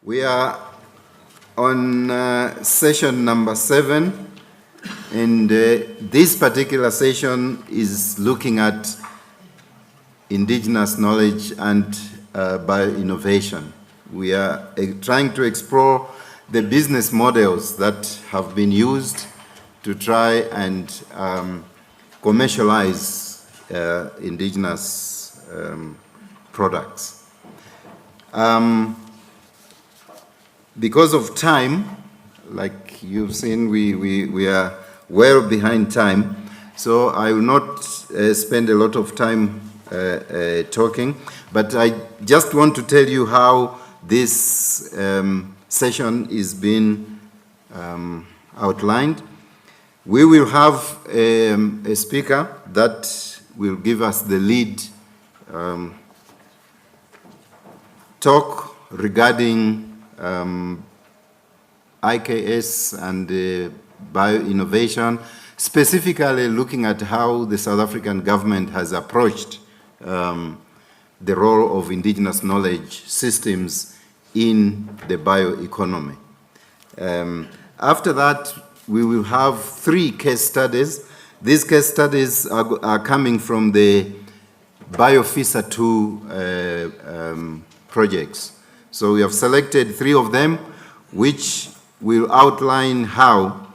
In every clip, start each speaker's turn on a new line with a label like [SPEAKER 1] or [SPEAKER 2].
[SPEAKER 1] We are on session number 7, and this particular session is looking at indigenous knowledge and bioinnovation. We are trying to explore the business models that have been used to try and commercialize indigenous products. Because of time, like you've seen, we are well behind time, so I will not spend a lot of time talking, but I just want to tell you how this session is being outlined. We will have a speaker that will give us the lead talk regarding IKS and bioinnovation, specifically looking at how the South African government has approached the role of indigenous knowledge systems in the bioeconomy. After that, we will have 3 case studies. These case studies are coming from the BioFISA 2 projects. So we have selected 3 of them, which will outline how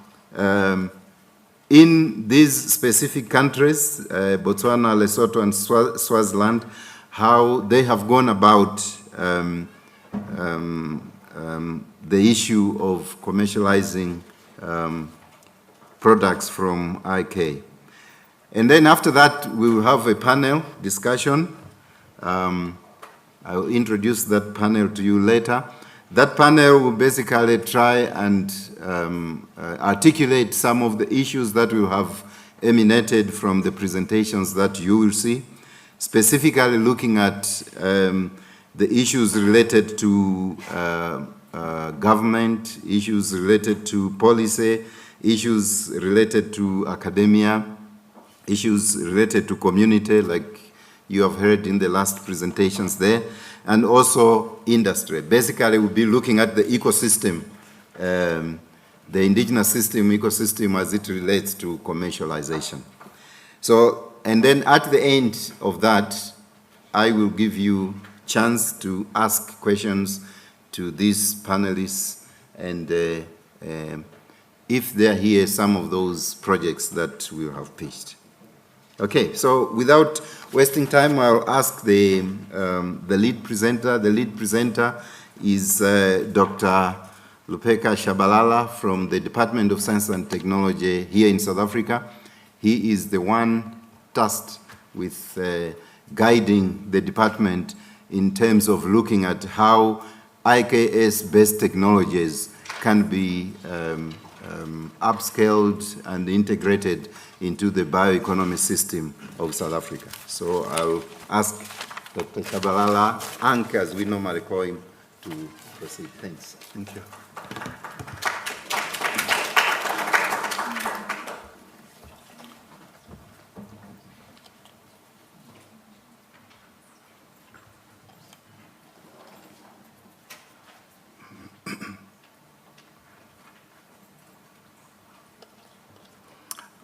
[SPEAKER 1] in these specific countries, Botswana, Lesotho, and Swaziland, how they have gone about the issue of commercializing products from IK. And then after that, we will have a panel discussion. I will introduce that panel to you later. That panel will basically try and articulate some of the issues that will have emanated from the presentations that you will see, specifically looking at the issues related to government, issues related to policy, issues related to academia, issues related to community, like you have heard in the last presentations there, and also industry. Basically, we'll be looking at the ecosystem, the indigenous system ecosystem as it relates to commercialization. So, and then at the end of that, I will give you a chance to ask questions to these panelists, and if they're here, some of those projects that we have pitched. Okay, so without wasting time, I'll ask the lead presenter. The lead presenter is Dr. Lupeka Shabalala from the Department of Science and Technology here in South Africa. He is the one tasked with guiding the department in terms of looking at how IKS-based technologies can be upscaled and integrated into the bioeconomy system of South Africa. So I'll ask Dr. Shabalala, Ank, as we normally call him, to proceed. Thanks.
[SPEAKER 2] Thank you.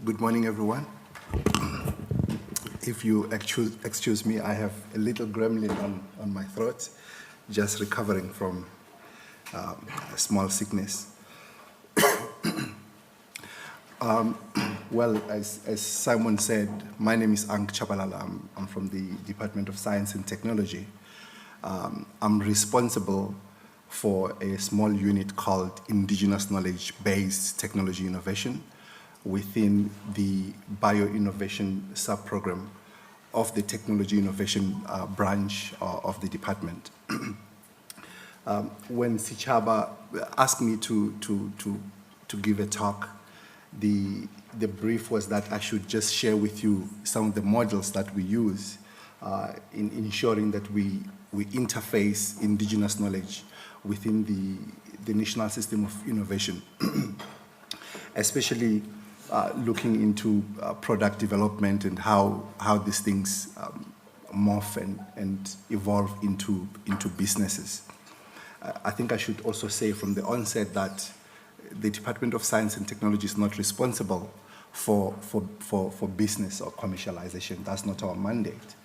[SPEAKER 2] Good morning, everyone. If you excuse me, I have a little gremlin on my throat, just recovering from a small sickness. Well, as Simon said, my name is Ank Chabalala. I'm from the Department of Science and Technology. I'm responsible for a small unit called Indigenous Knowledge-Based Technology Innovation within the Bioinnovation sub-program of the Technology Innovation branch of the department. When Sichaba asked me to give a talk, the brief was that I should just share with you some of the models that we use in ensuring that we interface indigenous knowledge within the national system of innovation, especially looking into product development and how these things morph and evolve into businesses. I think I should also say from the onset that the Department of Science and Technology is not responsible for business or commercialization. That's not our mandate.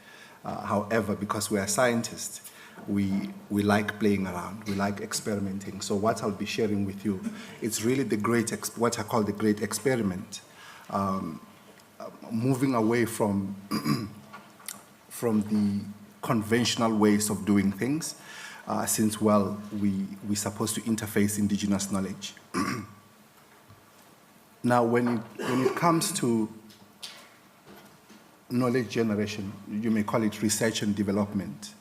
[SPEAKER 2] However, because we are scientists, we like playing around, we like experimenting. So what I'll be sharing with you, it's really what I call the great experiment, moving away from, from the conventional ways of doing things, since, well, we're supposed to interface indigenous knowledge. Now, when it comes to knowledge generation, you may call it research and development.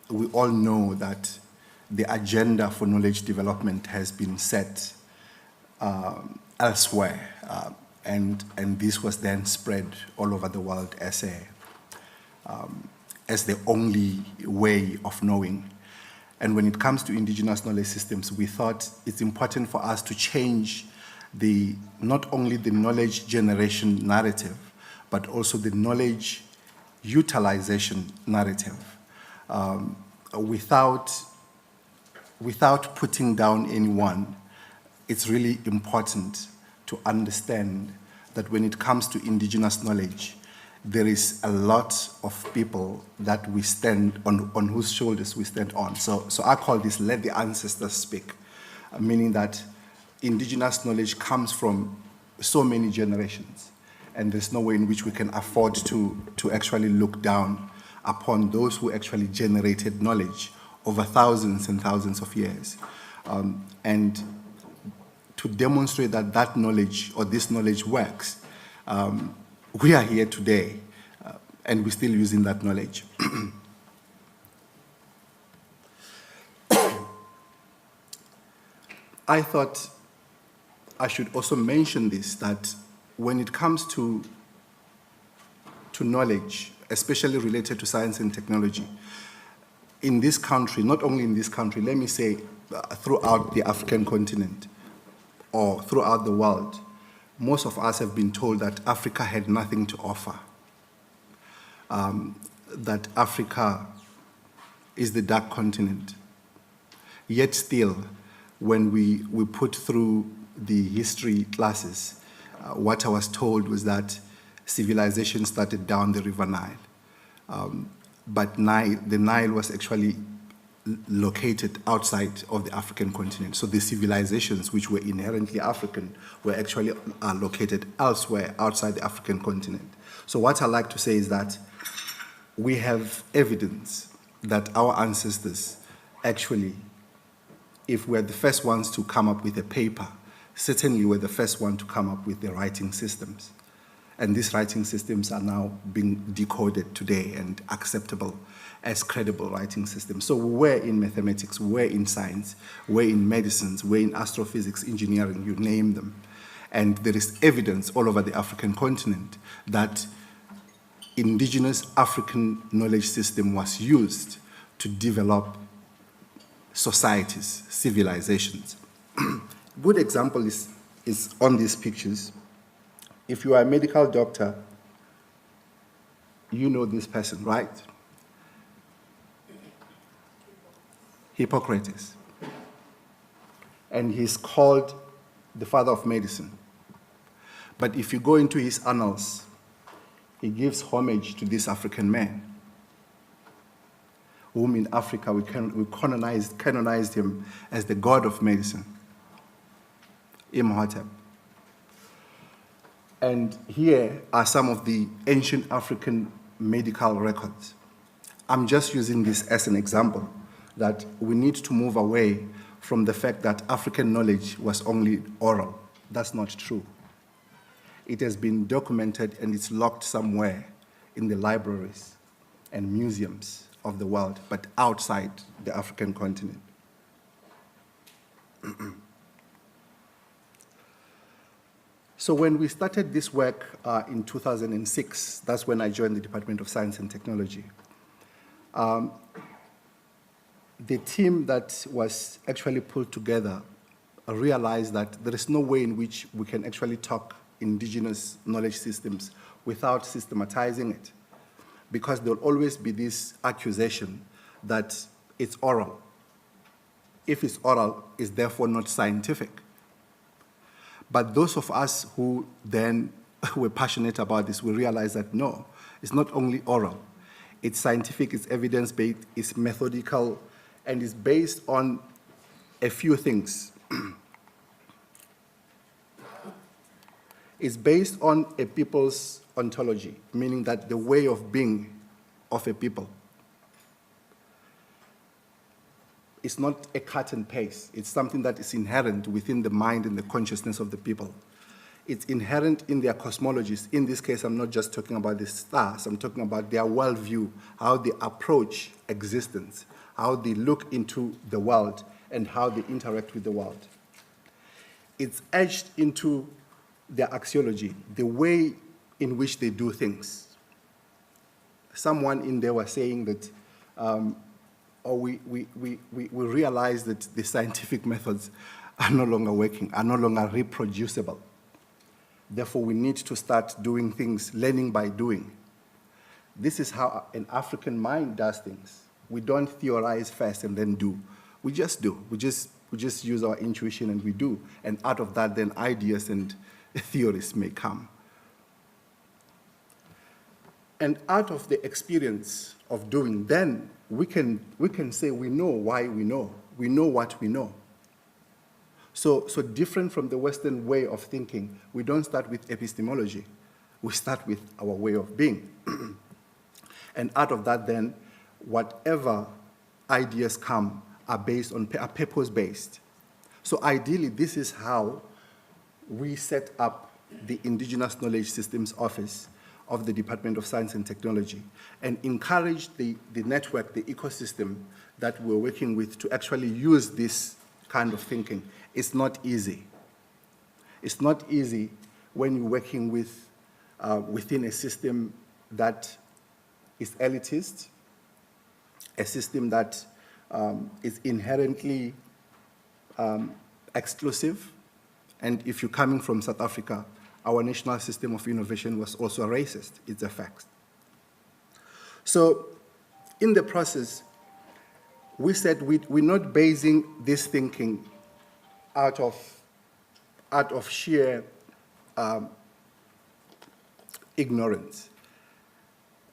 [SPEAKER 2] We all know that the agenda for knowledge development has been set elsewhere, and this was then spread all over the world as the only way of knowing. And when it comes to indigenous knowledge systems, we thought it's important for us to change not only the knowledge generation narrative, but also the knowledge utilization narrative. Without putting down anyone, it's really important to understand that when it comes to indigenous knowledge, there is a lot of people that we stand on whose shoulders we stand on. So I call this "let the ancestors speak," meaning that indigenous knowledge comes from so many generations, and there's no way in which we can afford to actually look down upon those who actually generated knowledge over thousands and thousands of years. And to demonstrate that that knowledge or this knowledge works, we are here today, and we're still using that knowledge. I thought I should also mention this, that when it comes to knowledge, especially related to science and technology, in this country, not only in this country, let me say throughout the African continent or throughout the world, most of us have been told that Africa had nothing to offer, that Africa is the dark continent. Yet still, when we put through the history classes, what I was told was that civilization started down the River Nile. But the Nile was actually located outside of the African continent. So the civilizations which were inherently African were actually located elsewhere outside the African continent. So what I like to say is that we have evidence that our ancestors actually, if we're the first ones to come up with a paper, certainly we're the first one to come up with the writing systems. And these writing systems are now being decoded today and acceptable as credible writing systems. So we're in mathematics, we're in science, we're in medicines, we're in astrophysics, engineering, you name them. And there is evidence all over the African continent that indigenous African knowledge system was used to develop societies, civilizations. Good example is on these pictures. If you are a medical doctor, you know this person, right? Hippocrates. And he's called the father of medicine. But if you go into his annals, he gives homage to this African man, whom in Africa we canonized him as the god of medicine, Imhotep. And here are some of the ancient African medical records. I'm just using this as an example that we need to move away from the fact that African knowledge was only oral. That's not true. It has been documented and it's locked somewhere in the libraries and museums of the world, but outside the African continent. So when we started this work in 2006, that's when I joined the Department of Science and Technology. The team that was actually put together realized that there is no way in which we can actually talk indigenous knowledge systems without systematizing it, because there will always be this accusation that it's oral. if it's oral, is therefore not scientific. But those of us who then were passionate about this, we realize that no, it's not only oral. It's scientific, it's evidence-based, it's methodical, and it's based on a few things. It's based on a people's ontology, meaning that the way of being of a people. It's not a cut and paste. It's something that is inherent within the mind and the consciousness of the people. It's inherent in their cosmologies. In this case, I'm not just talking about the stars. I'm talking about their worldview, how they approach existence, how they look into the world, and how they interact with the world. It's etched into their axiology, the way in which they do things. Someone in there was saying that we realize that the scientific methods are no longer working, are no longer reproducible. Therefore, we need to start doing things, learning by doing. This is how an African mind does things. We don't theorize first and then do. We just do. We just use our intuition and we do. And out of that, then ideas and theories may come. And out of the experience of doing, then we can say we know why we know. We know what we know. So different from the Western way of thinking, we don't start with epistemology. We start with our way of being. And out of that, then, whatever ideas come are purpose-based. So ideally, this is how we set up the Indigenous Knowledge Systems Office of the Department of Science and Technology and encourage the network, the ecosystem that we're working with to actually use this kind of thinking. It's not easy. It's not easy when you're working with, within a system that is elitist, a system that is inherently exclusive. And if you're coming from South Africa, our national system of innovation was also racist. It's a fact. So in the process, we said we're not basing this thinking out of sheer ignorance.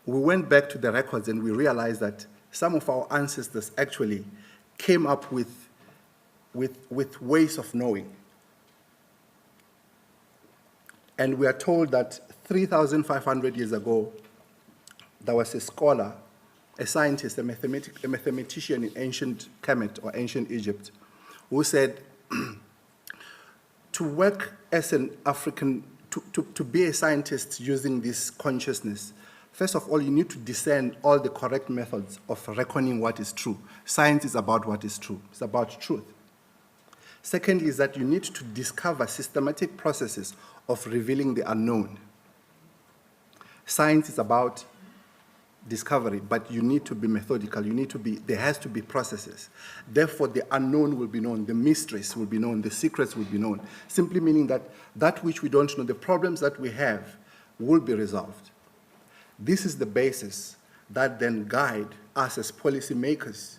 [SPEAKER 2] We went back to the records and we realized that some of our ancestors actually came up with ways of knowing. And we are told that 3,500 years ago, there was a scholar, a scientist, a mathematician in ancient Kemet or ancient Egypt, who said, to work as an African, to be a scientist using this consciousness, first of all, you need to discern all the correct methods of reckoning what is true. Science is about what is true. It's about truth. Secondly is that you need to discover systematic processes of revealing the unknown. Science is about discovery, but you need to be methodical. There has to be processes. Therefore, the unknown will be known, the mysteries will be known, the secrets will be known, simply meaning that that which we don't know, the problems that we have, will be resolved. This is the basis that then guide us as policymakers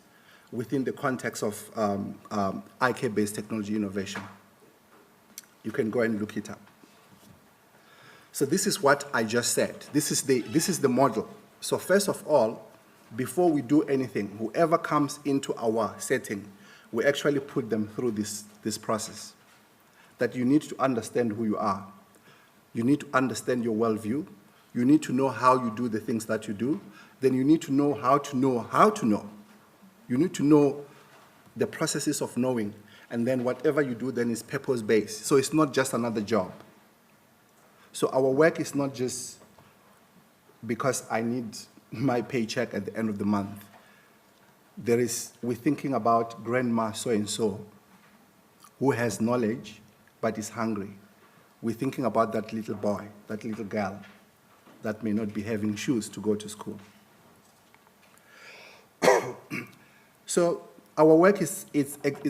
[SPEAKER 2] within the context of IKS-based technology innovation. You can go and look it up. So this is what I just said. This is the model. So first of all, before we do anything, whoever comes into our setting, we actually put them through this process. That you need to understand who you are. You need to understand your worldview. You need to know how you do the things that you do. Then you need to know how to know how to know. You need to know the processes of knowing. And then whatever you do then is purpose-based. So it's not just another job. So our work is not just because I need my paycheck at the end of the month. We're thinking about grandma so-and-so who has knowledge but is hungry. We're thinking about that little boy, that little girl that may not be having shoes to go to school. So our work is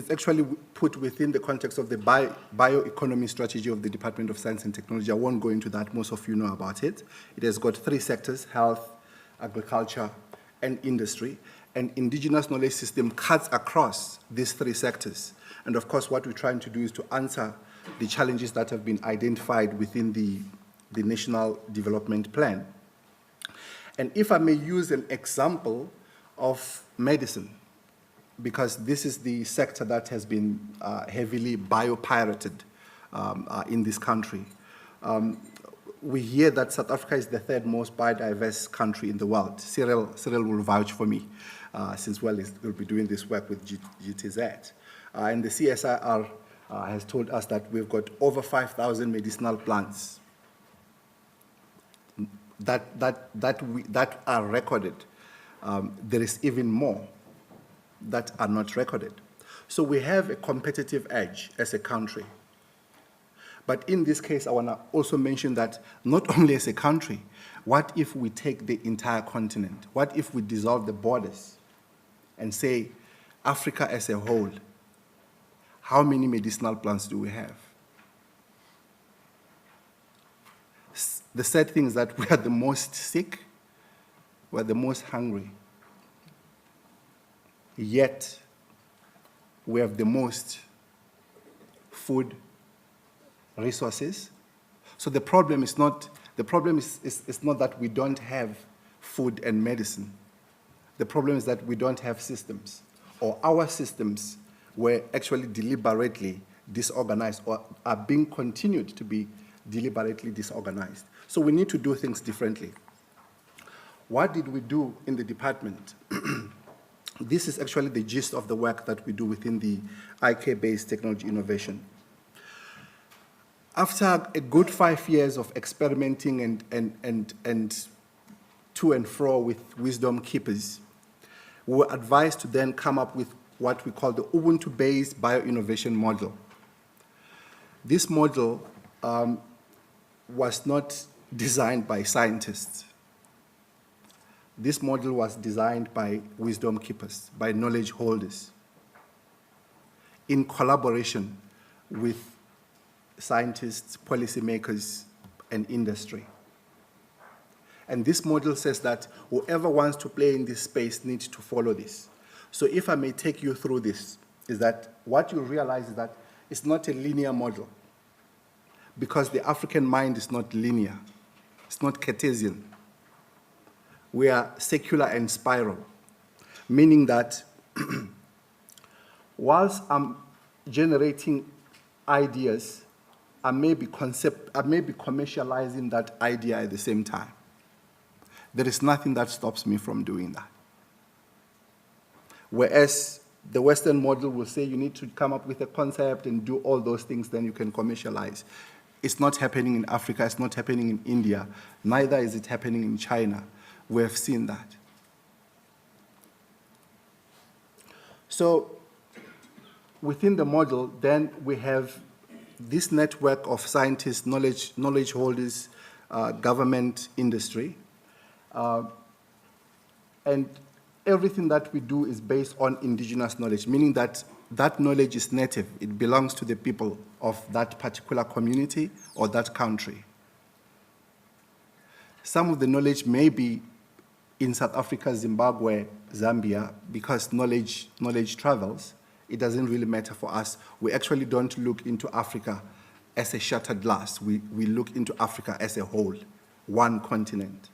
[SPEAKER 2] actually put within the context of the bioeconomy strategy of the Department of Science and Technology. I won't go into that. Most of you know about it. It has got 3 sectors: health, agriculture, and industry. an indigenous knowledge system cuts across these three sectors. And of course, what we're trying to do is to answer the challenges that have been identified within the National Development Plan. And if I may use an example of medicine, because this is the sector that has been heavily biopirated in this country. We hear that South Africa is the third most biodiverse country in the world. Cyril will vouch for me, since we'll be doing this work with GTZ. And the CSIR has told us that we've got over 5,000 medicinal plants that are recorded. There is even more that are not recorded. So we have a competitive edge as a country. But in this case, I want to also mention that not only as a country, what if we take the entire continent? What if we dissolve the borders and say, Africa as a whole, how many medicinal plants do we have? The sad thing is that we are the most sick, we are the most hungry, yet we have the most food resources. So the problem is not that we don't have food and medicine. The problem is that we don't have systems, or our systems were actually deliberately disorganized or are being continued to be deliberately disorganized. So we need to do things differently. What did we do in the department? This is actually the gist of the work that we do within the IK-based technology innovation. After a good 5 years of experimenting and to and fro with wisdom keepers, we were advised to then come up with what we call the Ubuntu-based bioinnovation model. This model was not designed by scientists. This model was designed by wisdom keepers, by knowledge holders, in collaboration with scientists, policymakers, and industry. And this model says that whoever wants to play in this space needs to follow this. So if I may take you through this, is that what you realize is that it's not a linear model, because the African mind is not linear. It's not Cartesian. We are secular and spiral, meaning that whilst I'm generating ideas, I may be commercializing that idea at the same time. There is nothing that stops me from doing that. Whereas the Western model will say you need to come up with a concept and do all those things, then you can commercialize. It's not happening in Africa, it's not happening in India, neither is it happening in China. We have seen that. So within the model, then we have this network of scientists, knowledge holders, government, industry, and everything that we do is based on indigenous knowledge, meaning that that knowledge is native. It belongs to the people of that particular community or that country. Some of the knowledge may be in South Africa, Zimbabwe, Zambia, because knowledge travels. It doesn't really matter for us. We actually don't look into Africa as a shattered glass. We look into Africa as a whole, one continent.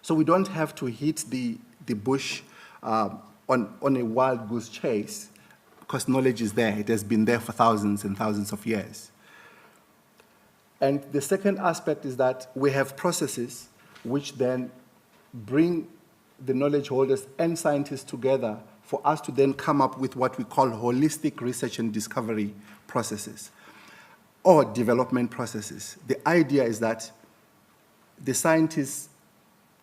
[SPEAKER 2] So we don't have to hit the bush on a wild goose chase, because knowledge is there. It has been there for thousands and thousands of years. And the second aspect is that we have processes which then bring the knowledge holders and scientists together for us to then come up with what we call holistic research and discovery processes or development processes. The idea is that the scientist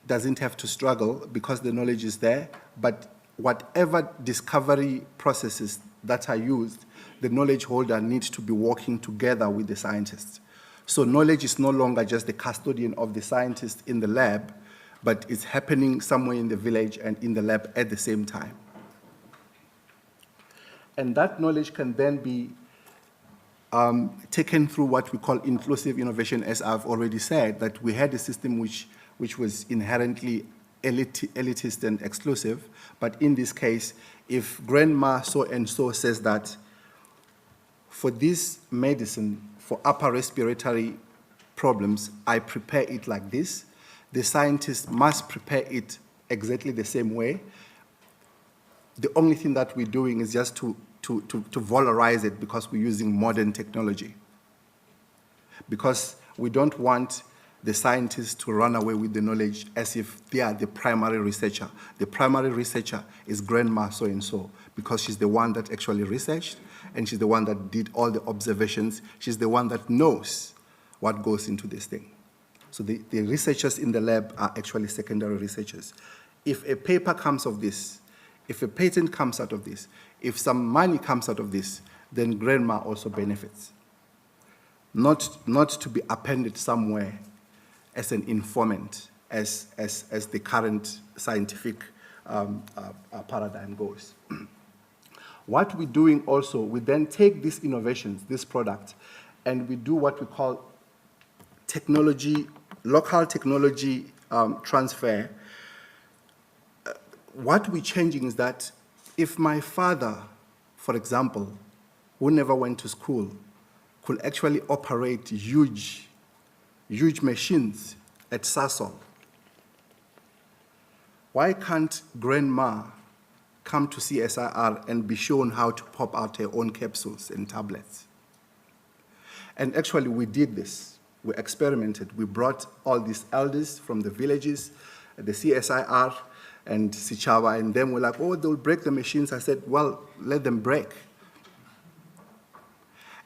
[SPEAKER 2] doesn't have to struggle because the knowledge is there, but whatever discovery processes that are used, the knowledge holder needs to be working together with the scientists. So knowledge is no longer just the custodian of the scientist in the lab, but it's happening somewhere in the village and in the lab at the same time. And that knowledge can then be taken through what we call inclusive innovation, as I've already said, that we had a system which was inherently elitist and exclusive, but in this case, if grandma so-and-so says that for this medicine, for upper respiratory problems, I prepare it like this, the scientist must prepare it exactly the same way. The only thing that we're doing is just to valorize it because we're using modern technology. Because we don't want the scientists to run away with the knowledge as if they are the primary researcher. The primary researcher is grandma so-and-so because she's the one that actually researched and she's the one that did all the observations. She's the one that knows what goes into this thing. So the researchers in the lab are actually secondary researchers. If a paper comes of this, if a patent comes out of this, if some money comes out of this, then grandma also benefits. Not to be appended somewhere as an informant, as the current scientific paradigm goes. What we're doing also, we then take these innovations, this product, and we do what we call technology, local technology transfer. What we're changing is that if my father, for example, who never went to school, could actually operate huge machines at Sasol, why can't grandma come to CSIR and be shown how to pop out her own capsules and tablets? And actually, we did this. We experimented. We brought all these elders from the villages, the CSIR, and Sichava, and them were like, oh, they'll break the machines. I said, well, let them break.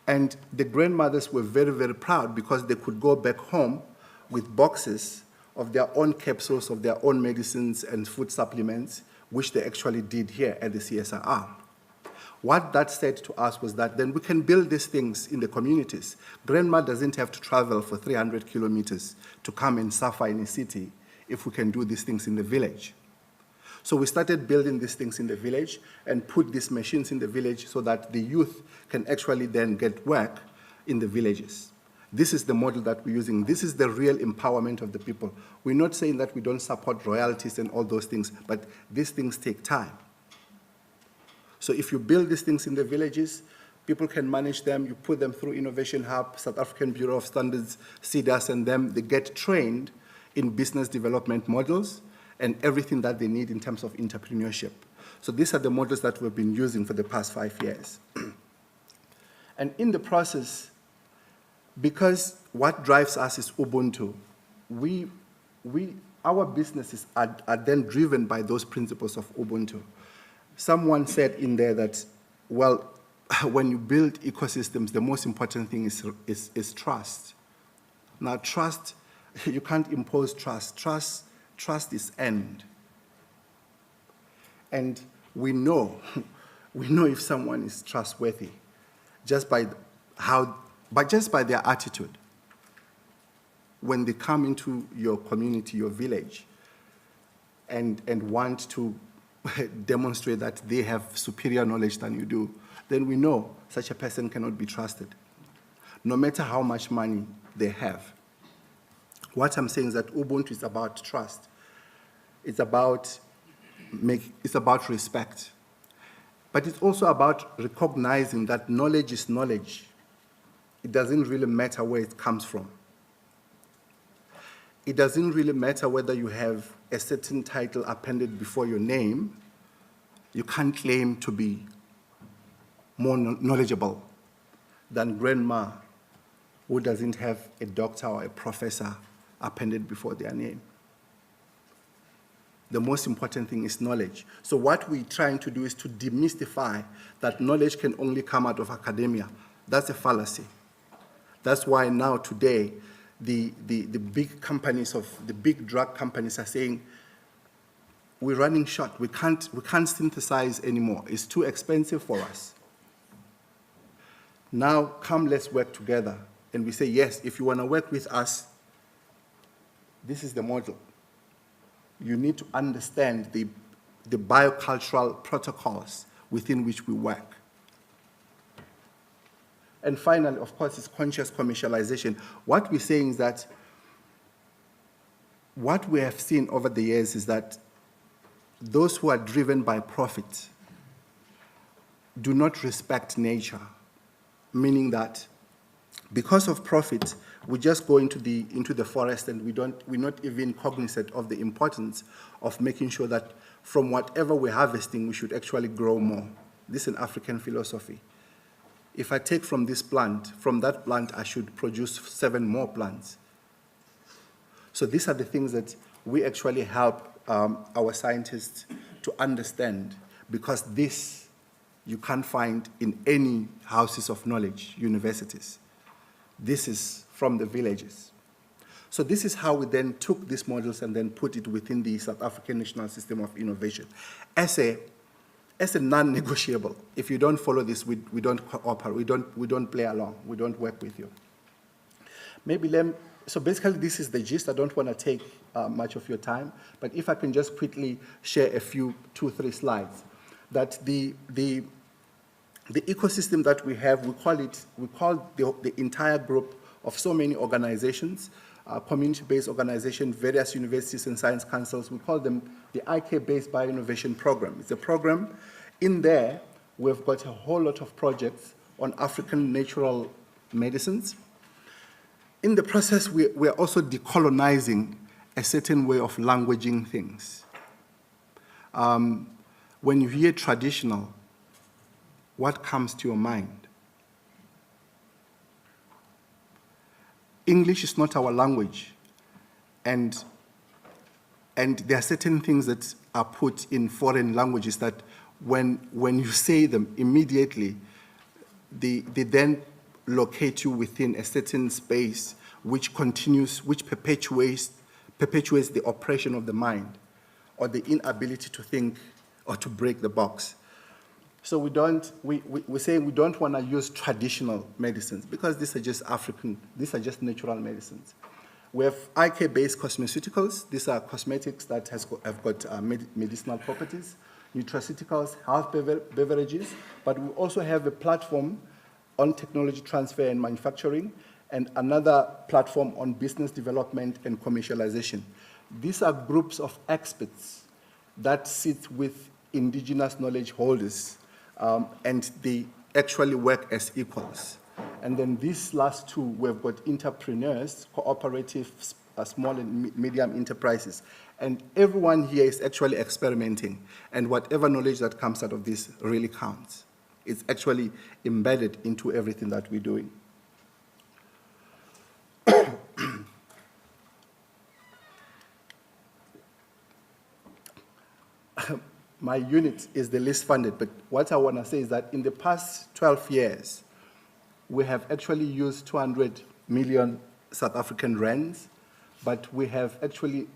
[SPEAKER 2] And the grandmothers were very, very proud because they could go back home with boxes of their own capsules, of their own medicines and food supplements, which they actually did here at the CSIR. What that said to us was that then we can build these things in the communities. Grandma doesn't have to travel for 300 kilometers to come and suffer in a city if we can do these things in the village. So we started building these things in the village and put these machines in the village so that the youth can actually then get work in the villages. This is the model that we're using. This is the real empowerment of the people. We're not saying that we don't support royalties and all those things, but these things take time. So if you build these things in the villages, people can manage them, you put them through Innovation Hub, South African Bureau of Standards, CDAS, and them, they get trained in business development models and everything that they need in terms of entrepreneurship. So these are the models that we've been using for the past 5 years. And in the process, because what drives us is Ubuntu, our businesses are then driven by those principles of Ubuntu. Someone said in there that, well, when you build ecosystems, the most important thing is trust. Now, trust, you can't impose trust. Trust is earned. And we know if someone is trustworthy just by their attitude. When they come into your community, your village, and want to demonstrate that they have superior knowledge than you do, then we know such a person cannot be trusted, no matter how much money they have. What I'm saying is that Ubuntu is about trust. It's about respect. But it's also about recognizing that knowledge is knowledge. It doesn't really matter where it comes from. It doesn't really matter whether you have a certain title appended before your name. You can't claim to be more knowledgeable than grandma who doesn't have a doctor or a professor appended before their name. The most important thing is knowledge. So what we're trying to do is to demystify that knowledge can only come out of academia. That's a fallacy. That's why now today, the big companies the big drug companies are saying, we're running short. We can't synthesize anymore. It's too expensive for us. Now, come, let's work together. And we say, yes, if you want to work with us, this is the model. You need to understand the biocultural protocols within which we work. And finally, of course, is conscious commercialization. What we're saying is that what we have seen over the years is that those who are driven by profit do not respect nature, meaning that because of profit, we just go into the forest and we're not even cognizant of the importance of making sure that from whatever we're harvesting, we should actually grow more. This is an African philosophy. If I take from this plant, from that plant, I should produce 7 more plants. So these are the things that we actually help our scientists to understand, because this you can't find in any houses of knowledge, universities. This is from the villages. So this is how we then took these models and then put it within the South African National System of Innovation as a non-negotiable. If you don't follow this, we don't cooperate, we don't play along, we don't work with you. So basically this is the gist. I don't want to take much of your time, but if I can just quickly share a few, 2-3 slides, that the ecosystem that we have, we call the entire group of so many organizations, community-based organizations, various universities and science councils. We call them the IKS-based Bioinnovation program. It's a program. In there, we've got a whole lot of projects on African natural medicines. In the process, we're also decolonizing a certain way of languaging things. When you hear traditional, what comes to your mind? English is not our language, and there are certain things that are put in foreign languages that when you say them immediately, they then locate you within a certain space which perpetuates the oppression of the mind or the inability to think or to break the box. So we say we don't want to use traditional medicines because these are just these are just natural medicines. We have IK-based cosmeceuticals. These are cosmetics that have got medicinal properties, nutraceuticals, health beverages, but we also have a platform on technology transfer and manufacturing, and another platform on business development and commercialization. These are groups of experts that sit with indigenous knowledge holders, and they actually work as equals. And then these last two, we've got entrepreneurs, cooperatives, small and medium enterprises. And everyone here is actually experimenting, and whatever knowledge that comes out of this really counts. It's actually embedded into everything that we're doing. My unit is the least funded, but what I want to say is that in the past 12 years, we have actually used 200 million South African rands, but we have actually,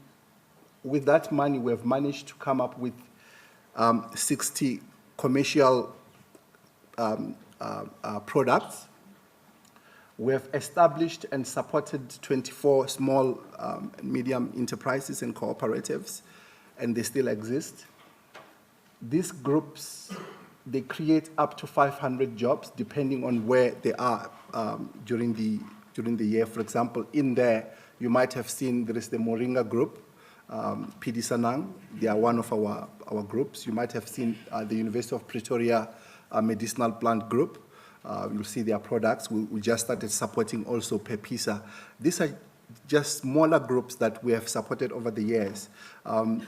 [SPEAKER 2] with that money, we have managed to come up with 60 commercial products. We have established and supported 24 small and medium enterprises and cooperatives, and they still exist. These groups, they create up to 500 jobs depending on where they are during the year. For example, in there, you might have seen there is the Moringa group, PD Sanang. They are one of our groups. You might have seen the University of Pretoria medicinal plant group. You'll see their products. We just started supporting also Pepisa. These are just smaller groups that we have supported over the years.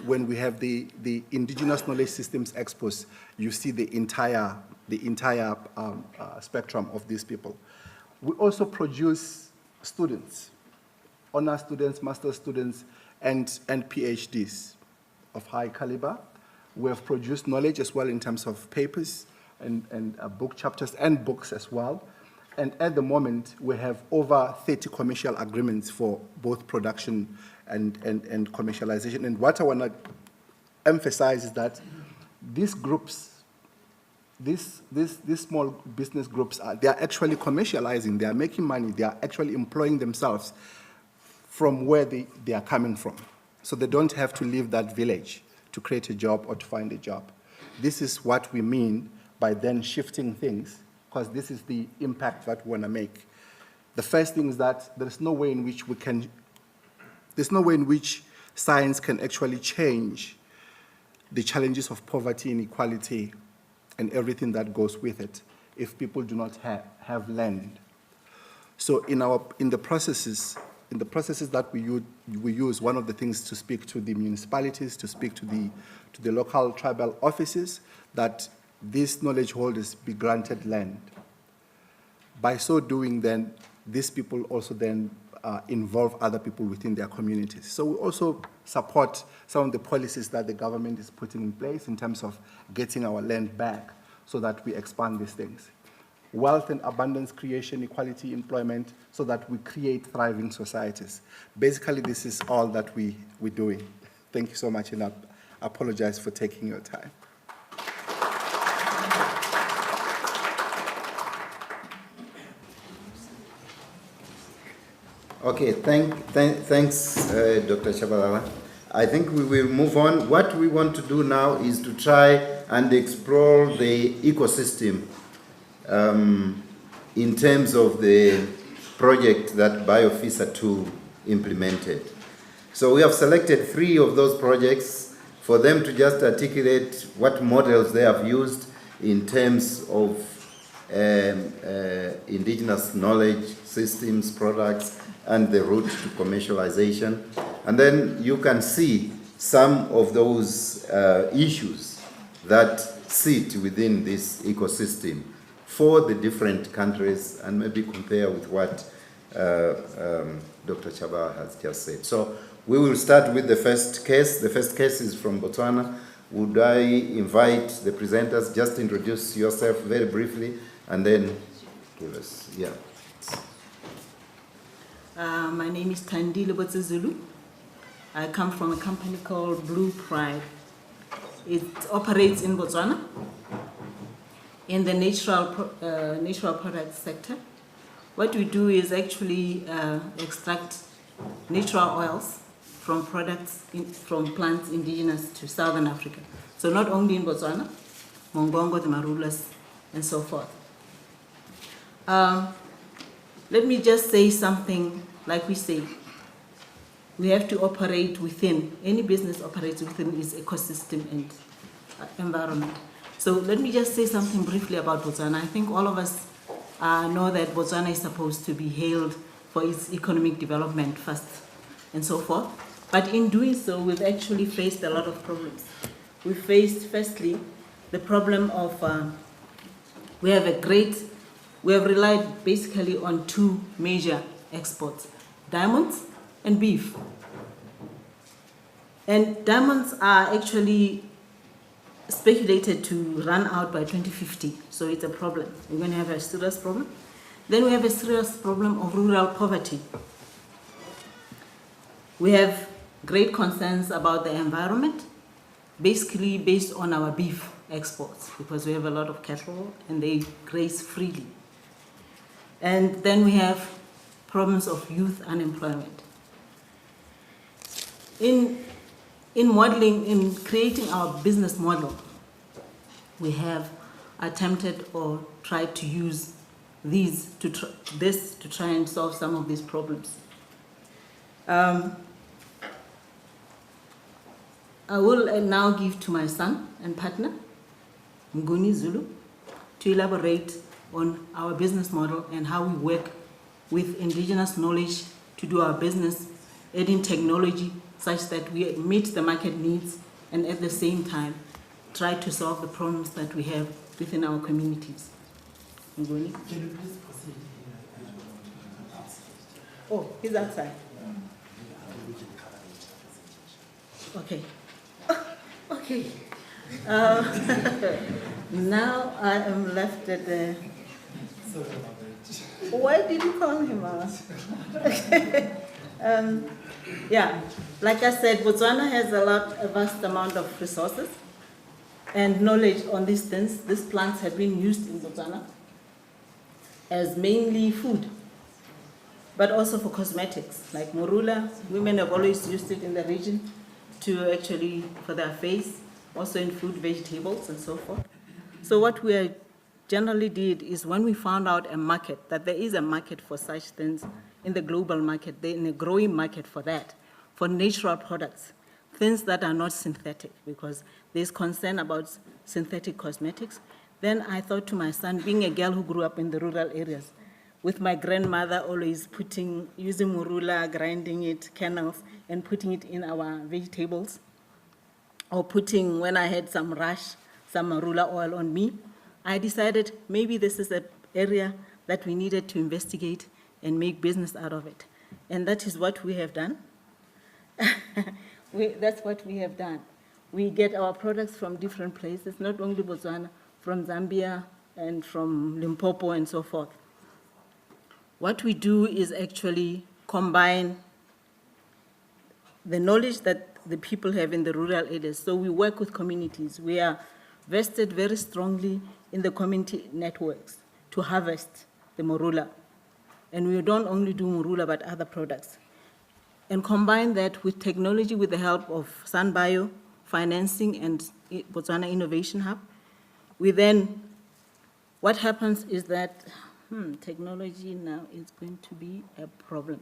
[SPEAKER 2] When we have the Indigenous Knowledge Systems Expos, you see the entire spectrum of these people. We also produce students, honor students, master students, and PhDs of high caliber. We have produced knowledge as well in terms of papers and book chapters and books as well. And at the moment, we have over 30 commercial agreements for both production and commercialization. And what I want to emphasize is that these groups, these small business groups, they are actually commercializing, they are making money, they are actually employing themselves from where they are coming from. So they don't have to leave that village to create a job or to find a job. This is what we mean by then shifting things, because this is the impact that we want to make. The first thing is that there's no way in which science can actually change the challenges of poverty, inequality, and everything that goes with it if people do not have land. So in the processes that we use, one of the things to speak to the municipalities, to speak to the local tribal offices, that these knowledge holders be granted land. By so doing, then these people also then involve other people within their communities. So we also support some of the policies that the government is putting in place in terms of getting our land back so that we expand these things. Wealth and abundance creation, equality, employment, so that we create thriving societies. Basically, this is all that we're doing. Thank you so much, and I apologize for taking your time.
[SPEAKER 1] Okay, thanks, Dr. Shabalala. I think we will move on. What we want to do now is to try and explore the ecosystem in terms of the project that BioFISA 2 implemented. So we have selected 3 of those projects for them to just articulate what models they have used in terms of indigenous knowledge, systems, products, and the route to commercialization. And then you can see some of those issues that sit within this ecosystem for the different countries, and maybe compare with what Dr. Chaba has just said. So we will start with the first case. The first case is from Botswana. Would I invite the presenters, just introduce yourself very briefly, and then give us, yeah.
[SPEAKER 3] My name is Tandile Botsezulu. I come from a company called Blue Pride. It operates in Botswana in the natural products sector. What we do is actually extract natural oils from products from plants indigenous to Southern Africa. So not only in Botswana, Mongongo, the Marulas, and so forth. Let me just say something, like we say, we have to operate within, any business operates within its ecosystem and environment. So let me just say something briefly about Botswana. I think all of us know that Botswana is supposed to be hailed for its economic development first and so forth. But in doing so, we've actually faced a lot of problems. We faced, firstly, the problem of, we have relied basically on 2 major exports, diamonds and beef. And diamonds are actually speculated to run out by 2050, so it's a problem. We're going to have a serious problem. Then we have a serious problem of rural poverty. We have great concerns about the environment, basically based on our beef exports, because we have a lot of cattle and they graze freely. And then we have problems of youth unemployment. In modeling, in creating our business model, we have attempted or tried to use this to try and solve some of these problems. I will now give to my son and partner, Nguni Zulu, to elaborate on our business model and how we work with indigenous knowledge to do our business, adding technology such that we meet the market needs and at the same time try to solve the problems that we have within our communities. Nguni? Can you please proceed? Oh, he's outside. Okay. Okay. Now I am left at the... Why did you call him out? Yeah, like I said, Botswana has a vast amount of resources and knowledge on these things. These plants have been used in Botswana as mainly food, but also for cosmetics. Like morula, women have always used it in the region to actually, for their face, also in food, vegetables, and so forth. So what we generally did is when we found out a market, that there is a market for such things in the global market, in a growing market for that, for natural products, things that are not synthetic, because there's concern about synthetic cosmetics. Then I thought to my son, being a girl who grew up in the rural areas, with my grandmother always using morula, grinding it, kernels, and putting it in our vegetables, or putting, when I had some rash, some marula oil on me, I decided maybe this is an area that we needed to investigate and make business out of it. And that is what we have done. That's what we have done. We get our products from different places, not only Botswana, from Zambia and from Limpopo and so forth. What we do is actually combine the knowledge that the people have in the rural areas. So we work with communities. We are vested very strongly in the community networks to harvest the morula. And we don't only do morula, but other products. And combine that with technology with the help of SANBio, financing, and Botswana Innovation Hub. What happens is that technology now is going to be a problem.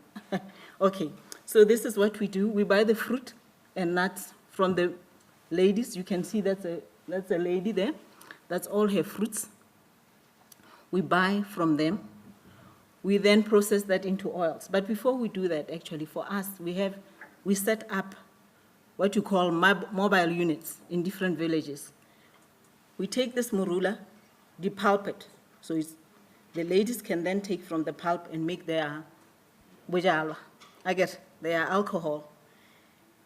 [SPEAKER 3] Okay, so this is what we do. We buy the fruit and nuts from the ladies. You can see that's a lady there. That's all her fruits. We buy from them. We then process that into oils. But before we do that, actually, for us, we set up what you call mobile units in different villages. We take this morula, depulp it. So the ladies can then take from the pulp and make their bojalwa, their alcohol,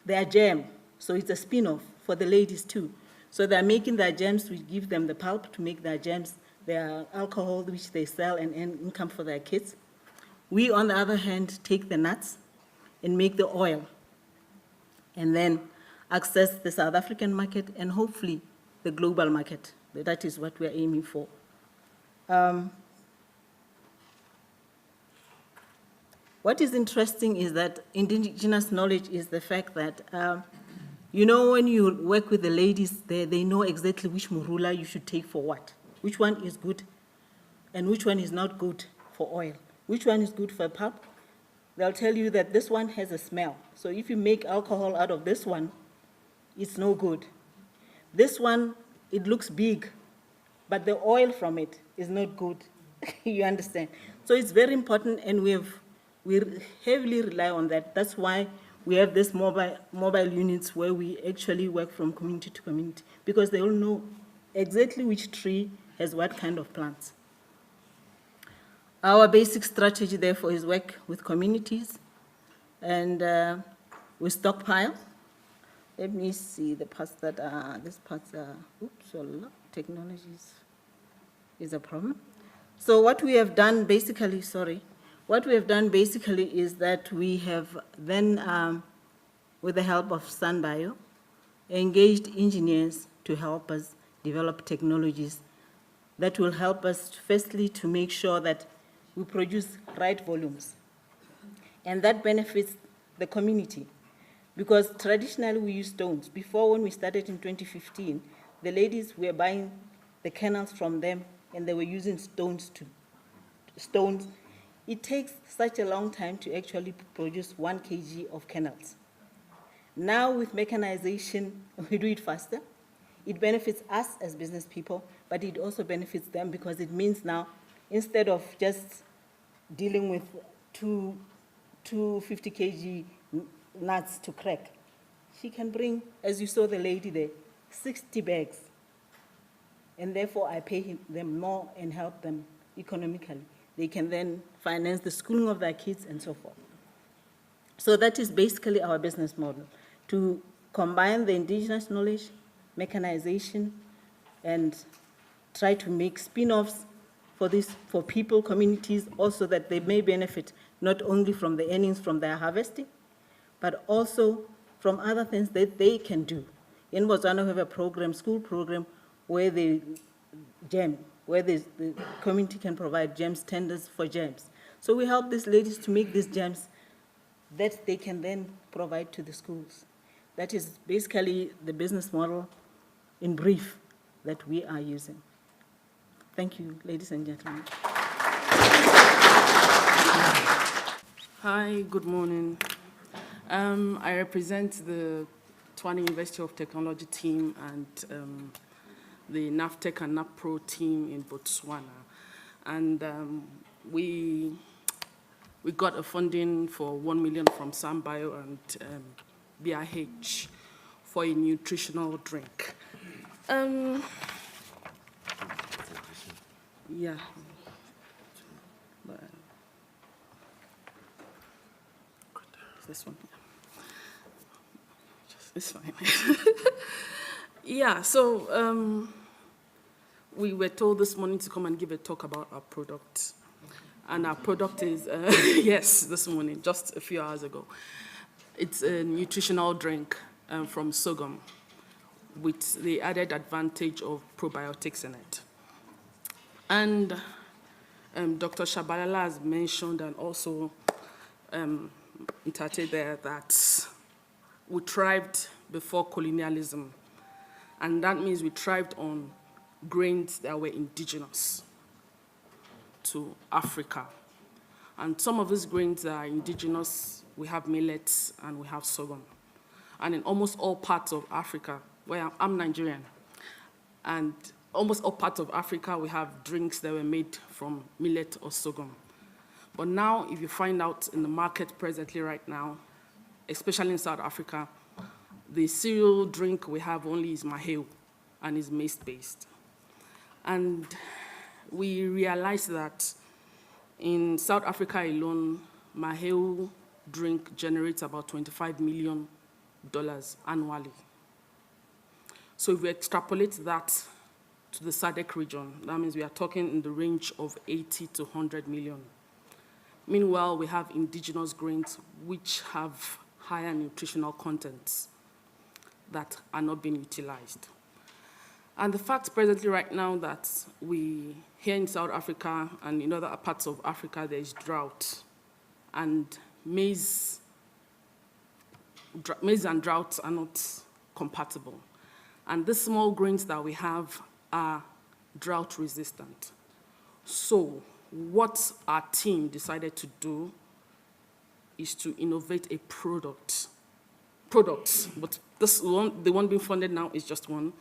[SPEAKER 3] their jam. So it's a spin-off for the ladies too. So they're making their jams. We give them the pulp to make their jams, their alcohol, which they sell and earn income for their kids. We, on the other hand, take the nuts and make the oil, and then access the South African market and hopefully the global market. That is what we're aiming for. What is interesting is that indigenous knowledge is the fact that, when you work with the ladies there, they know exactly which morula you should take for what, which one is good and which one is not good for oil, which one is good for pulp. They'll tell you that this one has a smell. So if you make alcohol out of this one, it's no good. This one, it looks big, but the oil from it is not good. You understand? So it's very important, and we heavily rely on that. That's why we have this mobile units where we actually work from community to community, because they all know exactly which tree has what kind of plants. Our basic strategy, therefore, is work with communities, and we stockpile. Let me see the parts that are, these parts are, technology is a problem. So what we have done basically, is that we have then, with the help of SANBio, engaged engineers to help us develop technologies that will help us, firstly, to make sure that we produce right volumes. And that benefits the community, because traditionally we use stones. Before, when we started in 2015, the ladies were buying the kernels from them, and they were using stones. It takes such a long time to actually produce 1 kg of kernels. Now with mechanization, we do it faster. It benefits us as business people, but it also benefits them, because it means now, instead of just dealing with 250 kg nuts to crack, she can bring, as you saw the lady there, 60 bags. And therefore, I pay them more and help them economically. They can then finance the schooling of their kids and so forth. So that is basically our business model, to combine the indigenous knowledge, mechanization, and try to make spin-offs for people, communities, also that they may benefit not only from the earnings from their harvesting, but also from other things that they can do. In Botswana, we have a program, school program, where they jam, where the community can provide jams, tenders for jams. So we help these ladies to make these jams that they can then provide to the schools. That is basically the business model in brief that we are using. Thank you, ladies and gentlemen.
[SPEAKER 4] Hi, good morning. I represent the Tshwane University of Technology team and the NAFTEC and NAPRO team in Botswana. And we got a funding for 1 million from SANBio and BIH for a nutritional drink. Yeah. But, this one. It's fine. Yeah, so we were told this morning to come and give a talk about our product. And our product is, yes, this morning, just a few hours ago. It's a nutritional drink from sorghum with the added advantage of probiotics in it. And Dr. Shabalala has mentioned and also Ntate there that we thrived before colonialism. And that means we thrived on grains that were indigenous to Africa. And some of these grains that are indigenous, we have millets and we have sorghum. And in almost all parts of Africa, where I'm Nigerian, and almost all parts of Africa, we have drinks that were made from millet or sorghum. But now, if you find out in the market presently right now, especially in South Africa, the cereal drink we have only is maheu and is maize-based. And we realized that in South Africa alone, maheu drink generates about $25 million annually. So if we extrapolate that to the SADC region, that means we are talking in the range of 80 to 100 million. Meanwhile, we have indigenous grains which have higher nutritional contents that are not being utilized. And the fact presently right now that we, here in South Africa and in other parts of Africa, there is drought, and maize and drought are not compatible. And the small grains that we have are drought resistant. So what our team decided to do is to innovate a products, but this one, the one being funded now is just one,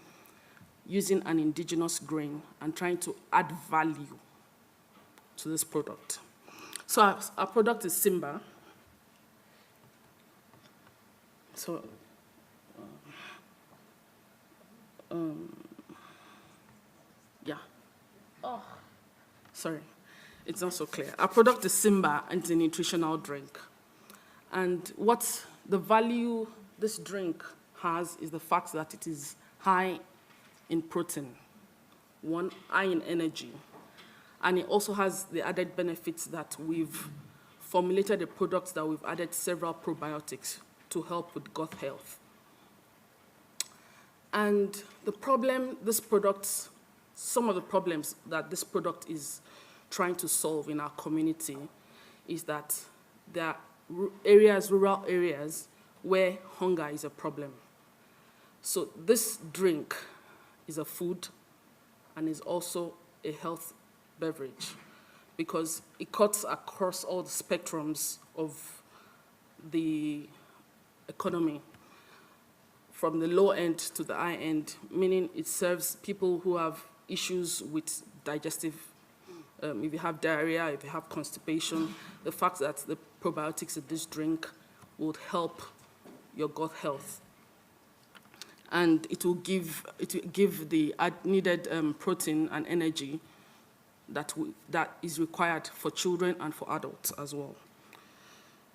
[SPEAKER 4] using an indigenous grain and trying to add value to this product. So our product is Simba. So, yeah. Oh, sorry, it's not so clear. Our product is Simba, and it's a nutritional drink. And what the value this drink has is the fact that it is high in protein, one, high in energy, and it also has the added benefits that we've formulated a product that we've added several probiotics to help with gut health. And the problem, this product, some of the problems that this product is trying to solve in our community is that there are areas, rural areas, where hunger is a problem. So this drink is a food and is also a health beverage because it cuts across all the spectrums of the economy, from the low end to the high end, meaning it serves people who have issues with digestive, if you have diarrhea, if you have constipation, the fact that the probiotics in this drink would help your gut health. And it will give the needed protein and energy that is required for children and for adults as well.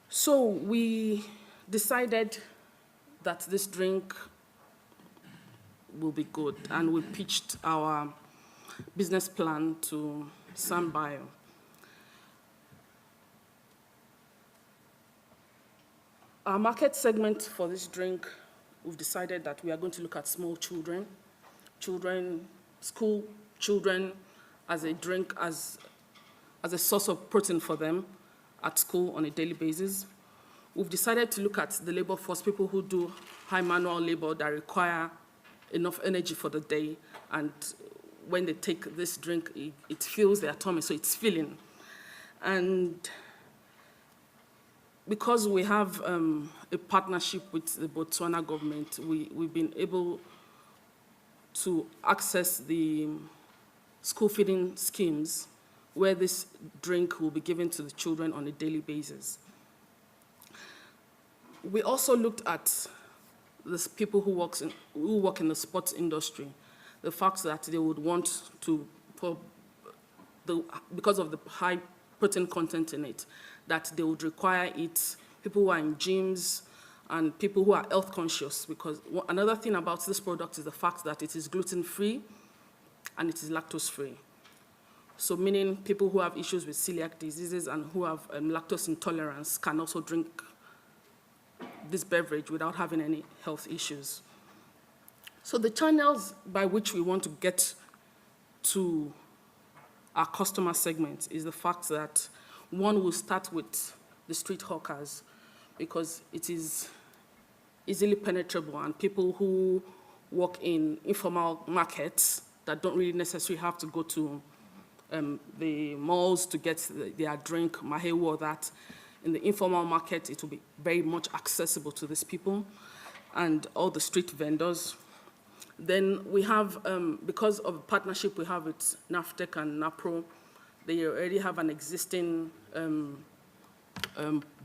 [SPEAKER 4] So we decided that this drink will be good, and we pitched our business plan to SANBio. Our market segment for this drink, we've decided that we are going to look at small children, school children, as a drink, as a source of protein for them at school on a daily basis. We've decided to look at the labor force, people who do high manual labor that require enough energy for the day, and when they take this drink, it fills their tummy, so it's filling. And because we have a partnership with the Botswana government, we've been able to access the school feeding schemes where this drink will be given to the children on a daily basis. We also looked at the people who work in the sports industry, the fact that they would want to, because of the high protein content in it, that they would require it, people who are in gyms and people who are health conscious, because another thing about this product is the fact that it is gluten-free and it is lactose-free. So meaning people who have issues with celiac diseases and who have lactose intolerance can also drink this beverage without having any health issues. So the channels by which we want to get to our customer segment is the fact that one will start with the street hawkers because it is easily penetrable, and people who work in informal markets that don't really necessarily have to go to the malls to get their drink, mahewu or that. In the informal market, it will be very much accessible to these people and all the street vendors. Then we have, because of a partnership we have with NAFTEC and NAPRO, they already have an existing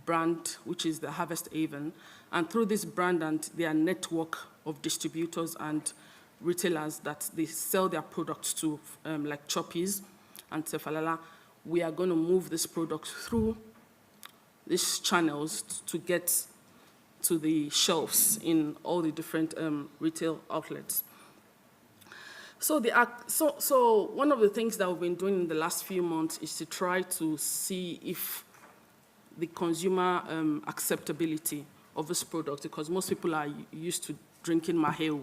[SPEAKER 4] brand, which is the Harvest Haven. And through this brand and their network of distributors and retailers that they sell their products to, like Choppies and Tefalala, we are going to move this product through these channels to get to the shelves in all the different retail outlets. So one of the things that we've been doing in the last few months is to try to see if the consumer acceptability of this product, because most people are used to drinking mahewu,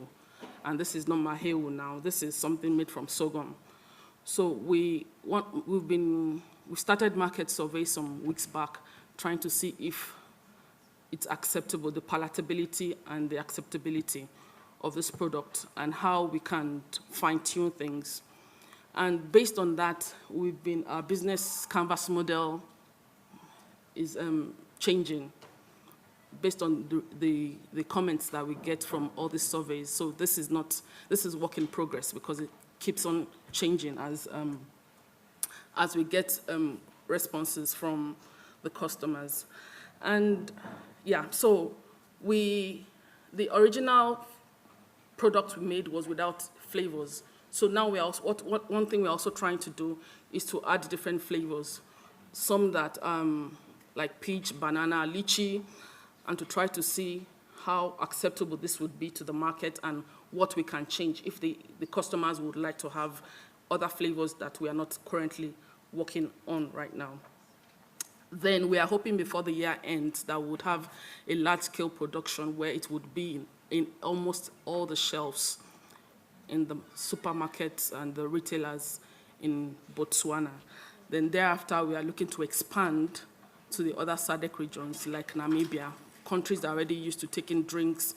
[SPEAKER 4] and this is not mahewu now. This is something made from sorghum. So we started market survey some weeks back, trying to see if it's acceptable, the palatability and the acceptability of this product and how we can fine-tune things. And based on that, our business canvas model is changing based on the comments that we get from all these surveys. So this is work in progress because it keeps on changing as we get responses from the customers. And yeah, so the original product we made was without flavors. So now one thing we're also trying to do is to add different flavors. Some that like peach, banana, lychee, and to try to see how acceptable this would be to the market and what we can change if the customers would like to have other flavors that we are not currently working on right now. Then we are hoping before the year ends that we would have a large-scale production where it would be in almost all the shelves in the supermarkets and the retailers in Botswana. Then thereafter, we are looking to expand to the other SADC regions like Namibia, countries that are already used to taking drinks,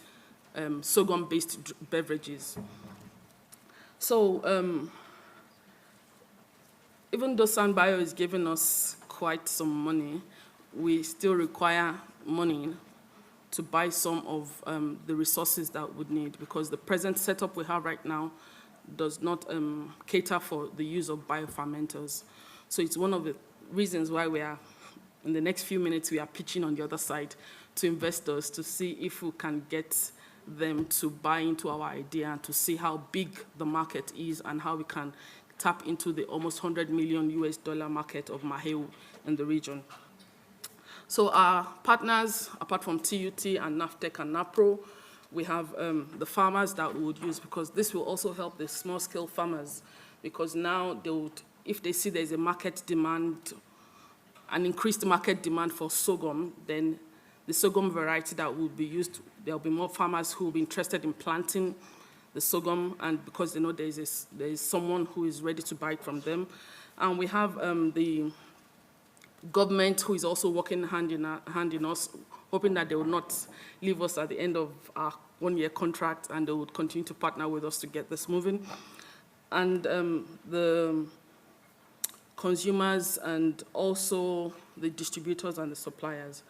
[SPEAKER 4] sorghum-based beverages. So even though SANBio is giving us quite some money, we still require money to buy some of the resources that we need, because the present setup we have right now does not cater for the use of biofermenters. So it's one of the reasons why we are, in the next few minutes, we are pitching on the other side to investors to see if we can get them to buy into our idea and to see how big the market is and how we can tap into the almost $100 million market of mahewu in the region. So our partners, apart from TUT and NAFTEC and NAPRO, we have the farmers that we would use, because this will also help the small-scale farmers, because now they would, if they see there's a market demand, an increased market demand for sorghum, then the sorghum variety that will be used, there'll be more farmers who will be interested in planting the sorghum, and because they know there is someone who is ready to buy it from them. And we have the government who is also working hand in us, hoping that they will not leave us at the end of our one-year contract, and they would continue to partner with us to get this moving. And the consumers and also the distributors and the suppliers.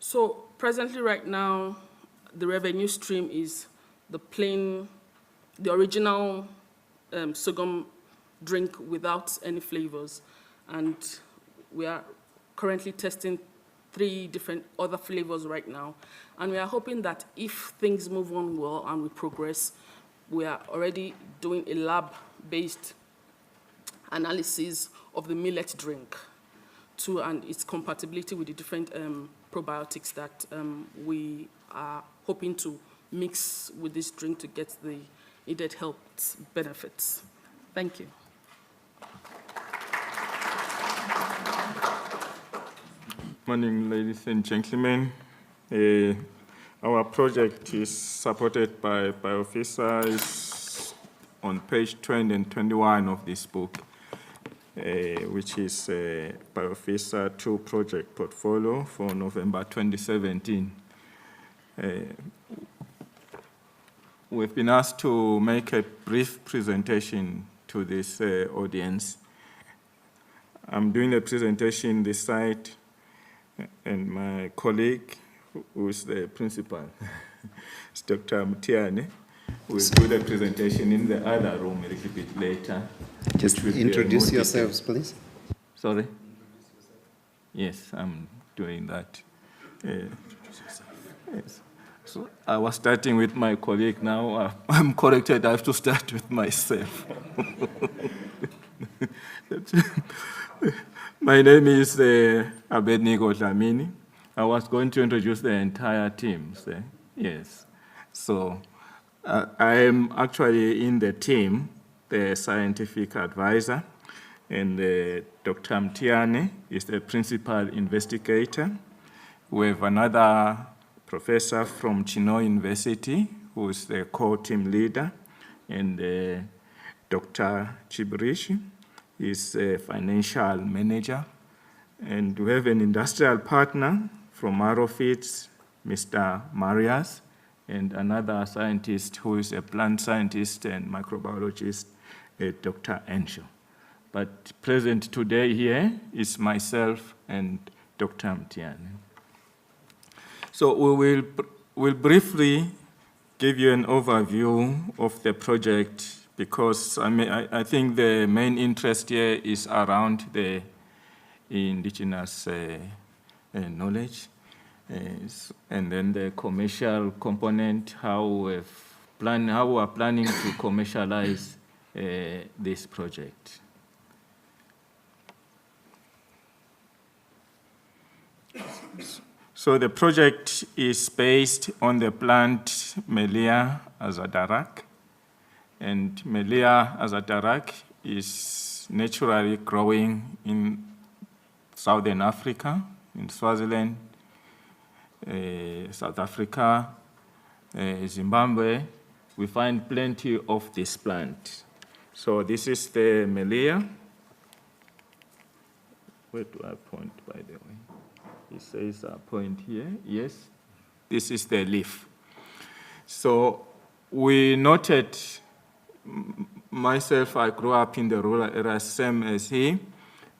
[SPEAKER 4] So presently, right now, the revenue stream is the original sorghum drink without any flavors. And we are currently testing 3 different other flavors right now. And we are hoping that if things move on well and we progress, we are already doing a lab-based analysis of the millet drink too, and its compatibility with the different probiotics that we are hoping to mix with this drink to get the needed health benefits. Thank you.
[SPEAKER 5] Morning, ladies and gentlemen. Our project is supported by Biofisa. It's on page 20 and 21 of this book, which is Biofisa 2 project portfolio for November 2017. We've been asked to make a brief presentation to this audience. I'm doing a presentation this side, and my colleague, who is the principal, is Dr. Mutiane, who will do the presentation in the other room a little bit later.
[SPEAKER 1] Just introduce yourselves, please.
[SPEAKER 5] Sorry? Yes, I'm doing that. Yes. So I was starting with my colleague. Now I'm corrected. I have to start with myself. My name is Abednego Dlamini. I was going to introduce the entire team. Yes. So I am actually in the team, the scientific advisor, and Dr. Mtiane is the principal investigator. We have another professor from Chino University, who is the core team leader, and Dr. Chibrishi is a financial manager. And we have an industrial partner from Arrowfeeds, Mr. Marias, and another scientist who is a plant scientist and microbiologist, Dr. Ensho. But present today here is myself and Dr. Mtiane. So we will briefly give you an overview of the project, because I think the main interest here is around the indigenous knowledge, and then the commercial component, how we are planning to commercialize this project. So the project is based on the plant Melia azadarak. And Melia azadarak is naturally growing in Southern Africa, in Swaziland, South Africa, Zimbabwe. We find plenty of this plant. So this is the Melia. Where do I point, by the way? It says a point here, yes. This is the leaf. So we noted, myself, I grew up in the rural area, same as he,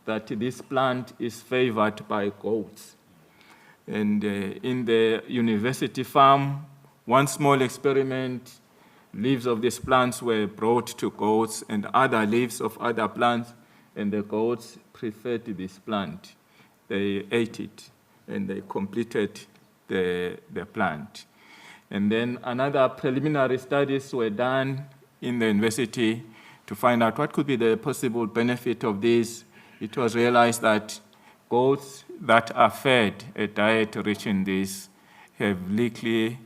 [SPEAKER 5] that this plant is favored by goats. And in the university farm, one small experiment, leaves of these plants were brought to goats and other leaves of other plants, and the goats preferred this plant. They ate it, and they completed the plant. And then another preliminary studies were done in the university to find out what could be the possible benefit of this. It was realized that goats that are fed a diet rich in this have leaky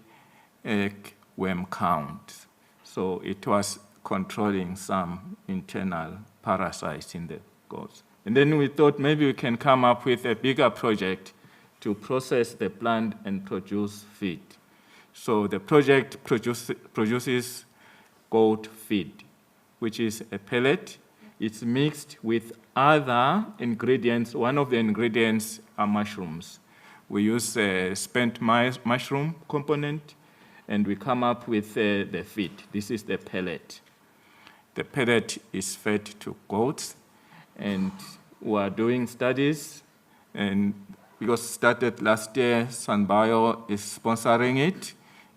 [SPEAKER 5] egg-worm count. So it was controlling some internal parasites in the goats. And then we thought maybe we can come up with a bigger project to process the plant and produce feed. So the project produces goat feed, which is a pellet. It's mixed with other ingredients. One of the ingredients are mushrooms. We use a spent mushroom component, and we come up with the feed. This is the pellet. The pellet is fed to goats, and we are doing studies, and because started last year, SANBio is sponsoring it,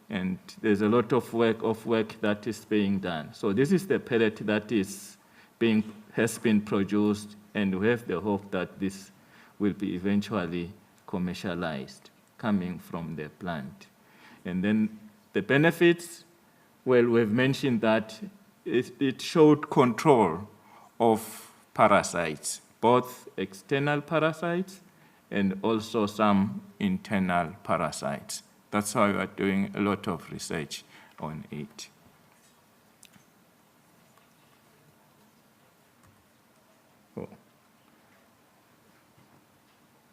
[SPEAKER 5] and there's a lot of work that is being done. So this is the pellet that has been produced, and we have the hope that this will be eventually commercialized coming from the plant. And then the benefits, well, we've mentioned that it showed control of parasites, both external parasites and also some internal parasites. That's why we are doing a lot of research on it. Oh.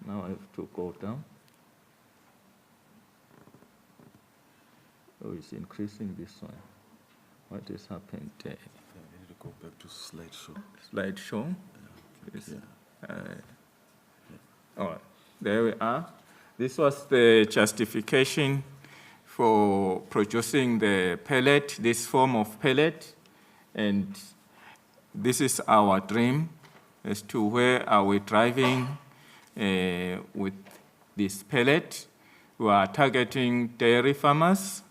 [SPEAKER 5] Now I have to go down. Oh, it's increasing this one. What has happened there?
[SPEAKER 6] Yeah, we need to go back to slideshow.
[SPEAKER 5] Slideshow?
[SPEAKER 6] Yeah.
[SPEAKER 5] All right, there we are. This was the justification for producing the pellet, this form of pellet, and this is our dream as to where are we driving with this pellet. We are targeting dairy farmers,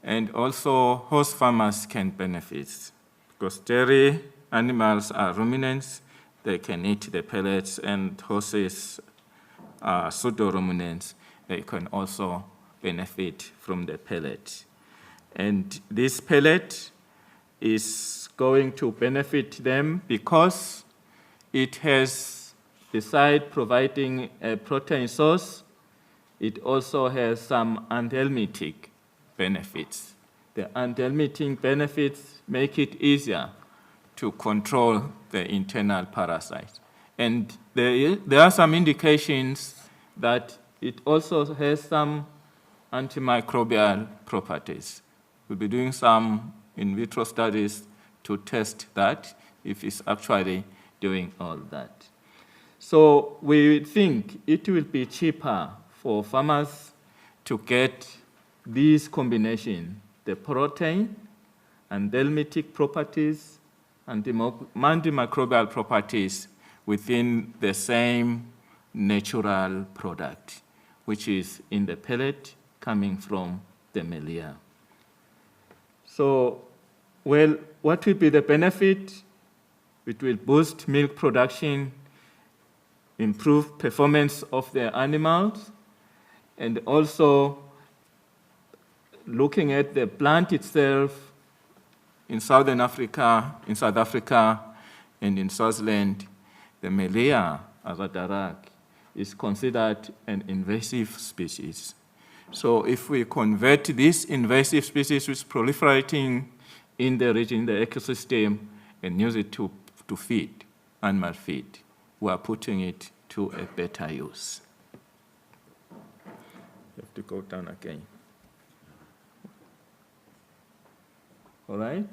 [SPEAKER 5] and also horse farmers can benefit, because dairy animals are ruminants. They can eat the pellets, and horses are pseudo-ruminants. They can also benefit from the pellet. And this pellet is going to benefit them because it has, besides providing a protein source, it also has some anthelmintic benefits. The anthelmintic benefits make it easier to control the internal parasites. And there are some indications that it also has some antimicrobial properties. We'll be doing some in vitro studies to test that, if it's actually doing all that. So we think it will be cheaper for farmers to get these combination, the protein and anthelmintic properties and the antimicrobial properties within the same natural product, which is in the pellet coming from the melia. So, well, what will be the benefit? It will boost milk production, improve performance of the animals, and also looking at the plant itself in Southern Africa, in South Africa, and in Swaziland, the Melia azadarak is considered an invasive species. So if we convert this invasive species which is proliferating in the region, in the ecosystem, and use it to feed, animal feed, we are putting it to a better use. You have to go down again. All right?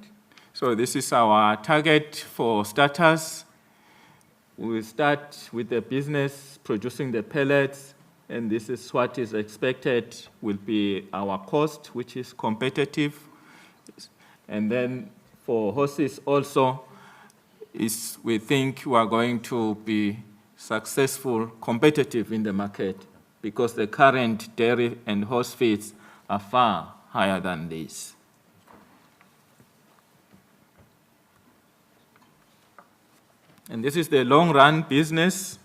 [SPEAKER 5] So this is our target for starters. We will start with the business producing the pellets, and this is what is expected will be our cost, which is competitive. And then for horses also, we think we are going to be successful, competitive in the market, because the current dairy and horse feeds are far higher than this. And this is the long-run business.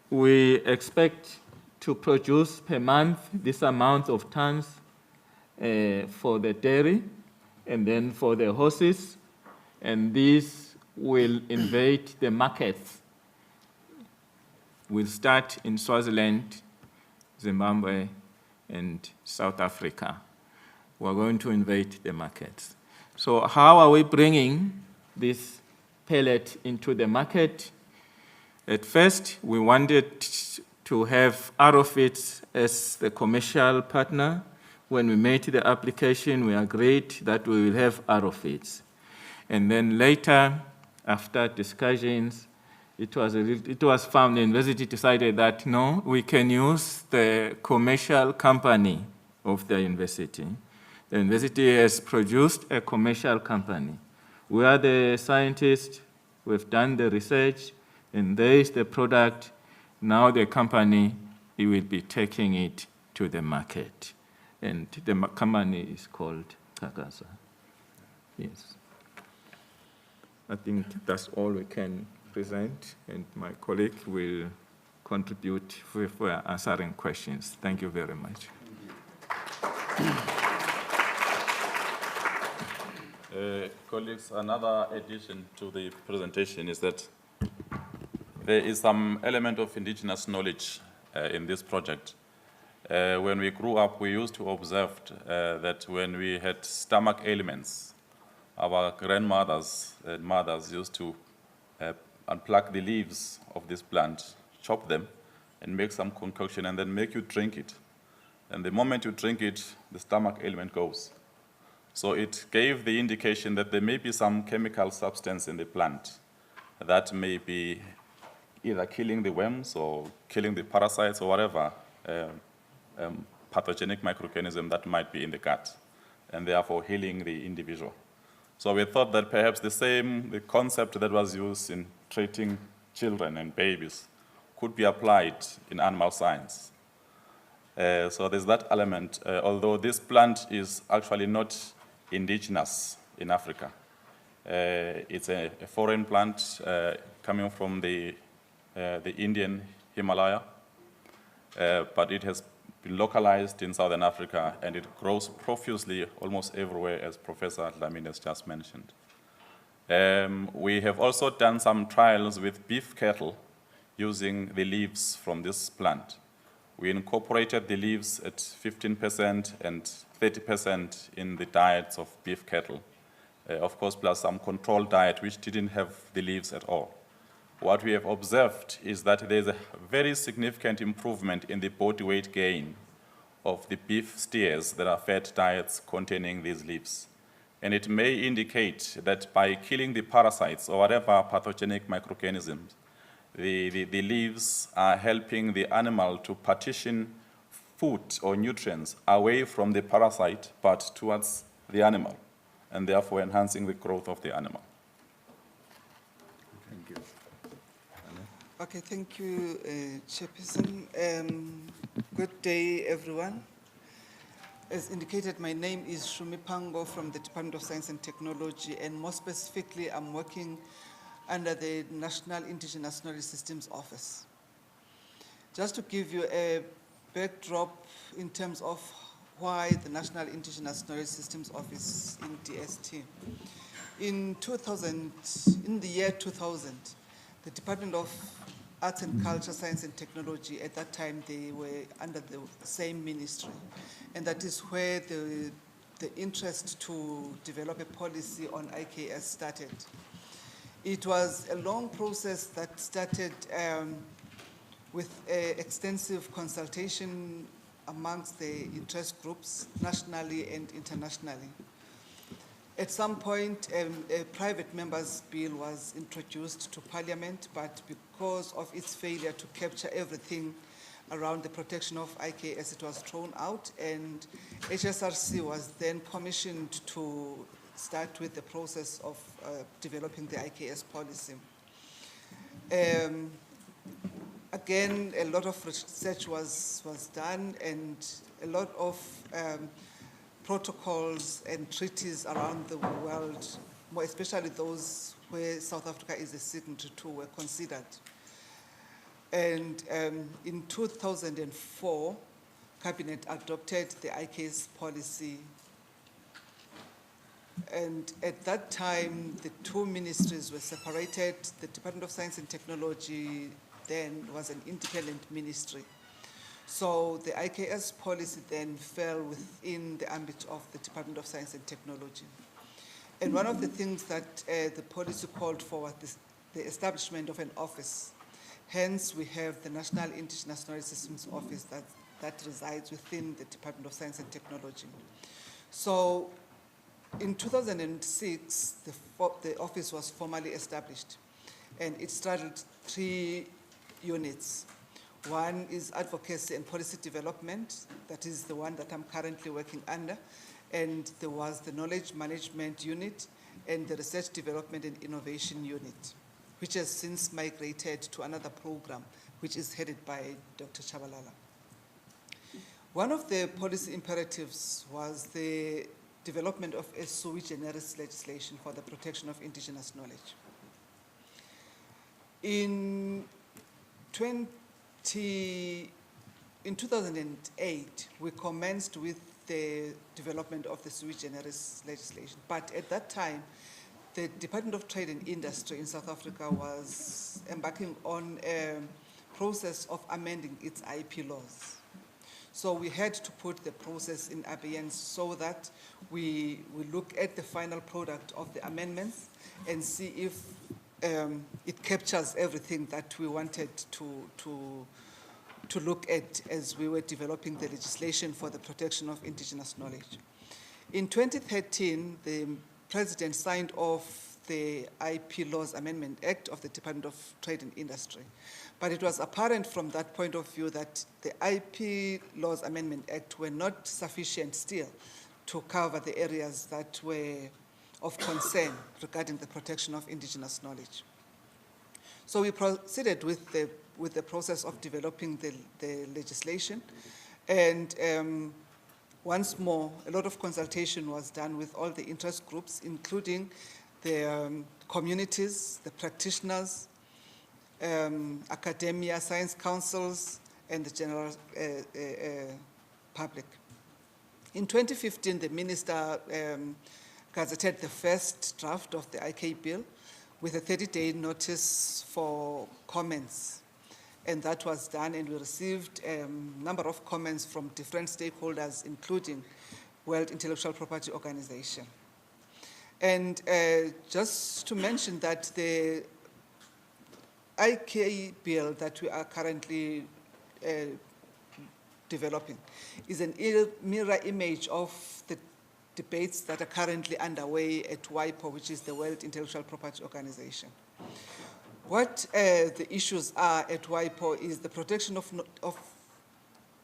[SPEAKER 5] We expect to produce per month this amount of tons for the dairy and then for the horses. And these will invade the markets. We'll start in Swaziland, Zimbabwe, and South Africa. We're going to invade the markets. So how are we bringing this pellet into the market? At first, we wanted to have Arrowfeeds as the commercial partner. When we made the application, we agreed that we will have Arrowfeeds. And then later, after discussions, it was found, the university decided that no, we can use the commercial company of the university. The university has produced a commercial company. We are the scientists, we've done the research, and there is the product. Now the company, it will be taking it to the market. And the company is called Kakasa. Yes. I think that's all we can present, and my colleague will contribute for answering questions. Thank you very much.
[SPEAKER 6] Colleagues, another addition to the presentation is that there is some element of indigenous knowledge in this project. When we grew up, we used to observe that when we had stomach ailments, our grandmothers and mothers used to unplug the leaves of this plant, chop them, and make some concoction, and then make you drink it. And the moment you drink it, the stomach ailment goes. So it gave the indication that there may be some chemical substance in the plant that may be either killing the worms or killing the parasites or whatever pathogenic microorganism that might be in the gut, and therefore healing the individual. So we thought that perhaps the concept that was used in treating children and babies could be applied in animal science. So there's that element, although this plant is actually not indigenous in Africa. It's a foreign plant coming from the Indian Himalaya, but it has been localized in Southern Africa, and it grows profusely almost everywhere, as Professor Dlamini has just mentioned. We have also done some trials with beef cattle using the leaves from this plant. We incorporated the leaves at 15% and 30% in the diets of beef cattle, of course, plus some controlled diet which didn't have the leaves at all. What we have observed is that there's a very significant improvement in the body weight gain of the beef steers that are fed diets containing these leaves. And it may indicate that by killing the parasites or whatever pathogenic microorganisms, the leaves are helping the animal to partition food or nutrients away from the parasite but towards the animal, and therefore enhancing the growth of the animal.
[SPEAKER 1] Thank you.
[SPEAKER 7] Okay, thank you, Chairperson. Good day, everyone. As indicated, my name is Shumi Pango from the Department of Science and Technology, and more specifically, I'm working under the National Indigenous Knowledge Systems Office. Just to give you a backdrop in terms of why the National Indigenous Knowledge Systems Office in DST. In the year 2000, the Department of Arts and Culture, Science and Technology, at that time they were under the same ministry. And that is where the interest to develop a policy on IKS started. It was a long process that started with extensive consultation amongst the interest groups, nationally and internationally. At some point, a private member's bill was introduced to Parliament, but because of its failure to capture everything around the protection of IKS, it was thrown out, and HSRC was then commissioned to start with the process of developing the IKS policy. Again, a lot of research was done, and a lot of protocols and treaties around the world, more especially those where South Africa is a signatory to, were considered. And in 2004, Cabinet adopted the IKS policy. And at that time, the two ministries were separated. The Department of Science and Technology then was an independent ministry. So the IKS policy then fell within the ambit of the Department of Science and Technology. And one of the things that the policy called for was the establishment of an office. Hence, we have the National Indigenous Knowledge Systems Office that resides within the Department of Science and Technology. So in 2006, the office was formally established, and it started 3 units. One is advocacy and policy development. That is the one that I'm currently working under. And there was the knowledge management unit and the research development and innovation unit, which has since migrated to another program, which is headed by Dr. Chabalala. One of the policy imperatives was the development of a sui generis legislation for the protection of indigenous knowledge. In 2008, we commenced with the development of the sui generis legislation, but at that time, the Department of Trade and Industry in South Africa was embarking on a process of amending its IP laws. So we had to put the process in abeyance so that we look at the final product of the amendments and see if it captures everything that we wanted to look at as we were developing the legislation for the protection of indigenous knowledge. In 2013, the President signed off the IP Laws Amendment Act of the Department of Trade and Industry. But it was apparent from that point of view that the IP Laws Amendment Act were not sufficient still to cover the areas that were of concern regarding the protection of indigenous knowledge. So we proceeded with the process of developing the legislation, and once more, a lot of consultation was done with all the interest groups, including the communities, the practitioners, academia, science councils, and the general public. In 2015, the minister gazetted the first draft of the IK bill with a 30-day notice for comments. And that was done, and we received a number of comments from different stakeholders, including World Intellectual Property Organization. And just to mention that the IK bill that we are currently developing is a mirror image of the debates that are currently underway at WIPO, which is the World Intellectual Property Organization. What the issues are at WIPO is the protection of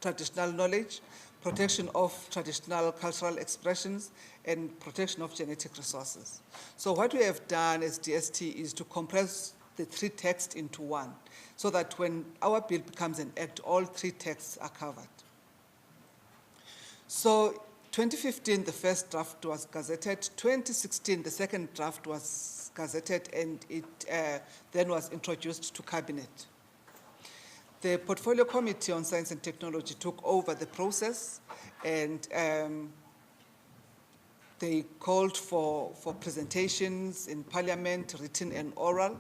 [SPEAKER 7] traditional knowledge, protection of traditional cultural expressions, and protection of genetic resources. So what we have done as DST is to compress the three texts into one, so that when our bill becomes an act, all three texts are covered. So 2015, the first draft was gazetted. 2016, the second draft was gazetted, and it then was introduced to Cabinet. The Portfolio Committee on Science and Technology took over the process, and they called for presentations in Parliament, written and oral,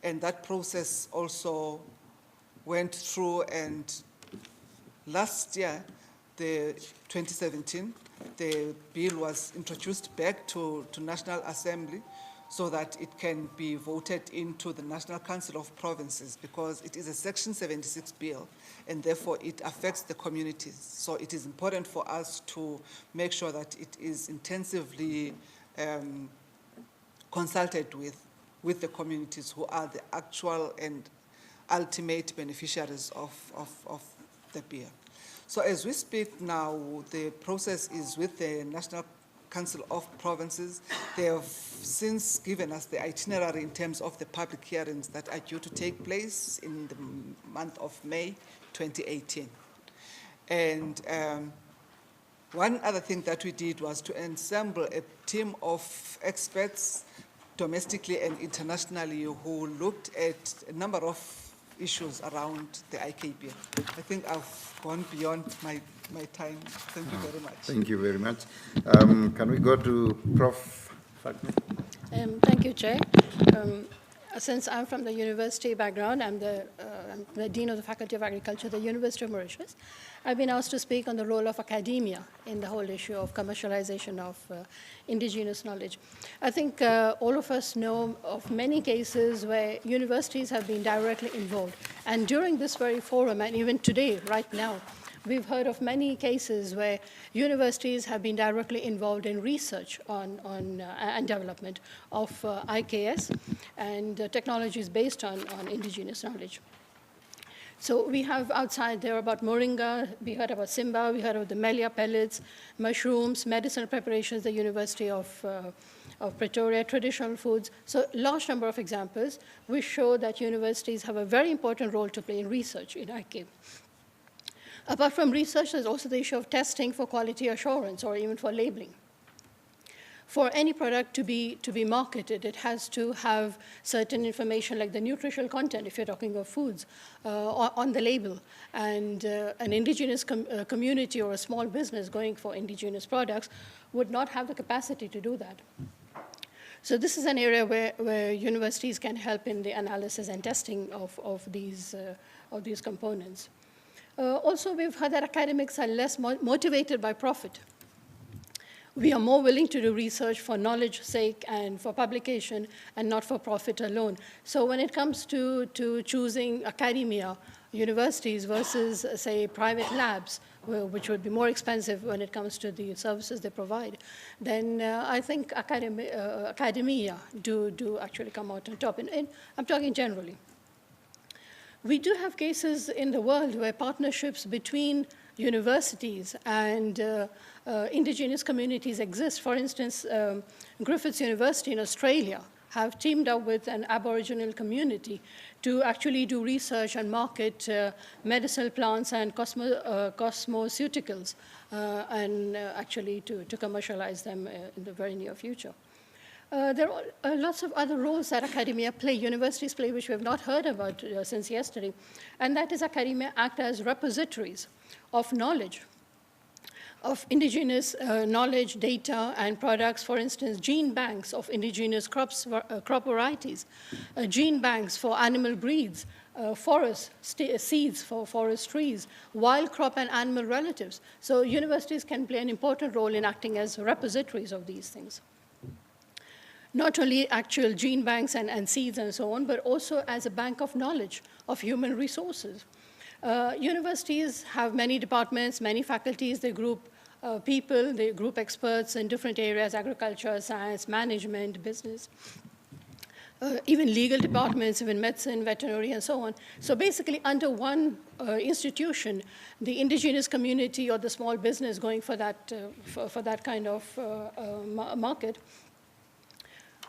[SPEAKER 7] and that process also went through, and last year, the 2017, the bill was introduced back to National Assembly so that it can be voted into the National Council of Provinces, because it is a Section 76 bill, and therefore it affects the communities. So it is important for us to make sure that it is intensively consulted with the communities who are the actual and ultimate beneficiaries of the bill. So as we speak now, the process is with the National Council of Provinces. They have since given us the itinerary in terms of the public hearings that are due to take place in the month of May 2018. And one other thing that we did was to assemble a team of experts domestically and internationally who looked at a number of issues around the IK bill. I think I've gone beyond my time. Thank you very much.
[SPEAKER 1] Thank you very much. Can we go to Prof. Fatma?
[SPEAKER 8] Thank you, Chair. Since I'm from the university background, I'm the Dean of the Faculty of Agriculture at the University of Mauritius. I've been asked to speak on the role of academia in the whole issue of commercialization of indigenous knowledge. I think all of us know of many cases where universities have been directly involved. And during this very forum, and even today, right now, we've heard of many cases where universities have been directly involved in research and development of IKS and technologies based on indigenous knowledge. So we have outside there about moringa, we heard about Simba, we heard of the melia pellets, mushrooms, medicinal preparations, the University of of Pretoria, traditional foods. So large number of examples which show that universities have a very important role to play in research in IK. Apart from research, there's also the issue of testing for quality assurance or even for labeling. For any product to be marketed, it has to have certain information like the nutritional content, if you're talking of foods, on the label. And an indigenous community or a small business going for indigenous products would not have the capacity to do that. So this is an area where universities can help in the analysis and testing of these components. Also, we've heard that academics are less motivated by profit. We are more willing to do research for knowledge's sake and for publication and not for profit alone. So when it comes to choosing academia, universities versus, say, private labs, which would be more expensive when it comes to the services they provide, then I think academia do actually come out on top. And I'm talking generally. We do have cases in the world where partnerships between universities and indigenous communities exist. For instance, Griffith University in Australia have teamed up with an Aboriginal community to actually do research and market medicinal plants and cosmeceuticals and actually to commercialize them in the very near future. There are lots of other roles that academia play, universities play, which we have not heard about since yesterday, and that is academia act as repositories of knowledge, of indigenous knowledge, data, and products. For instance, gene banks of indigenous crop varieties, gene banks for animal breeds, forest seeds for forest trees, wild crop and animal relatives. So universities can play an important role in acting as repositories of these things. Not only actual gene banks and seeds and so on, but also as a bank of knowledge of human resources. Universities have many departments, many faculties. They group people, they group experts in different areas: agriculture, science, management, business, even legal departments, even medicine, veterinary, and so on. So basically, under one institution, the indigenous community or the small business going for that kind of market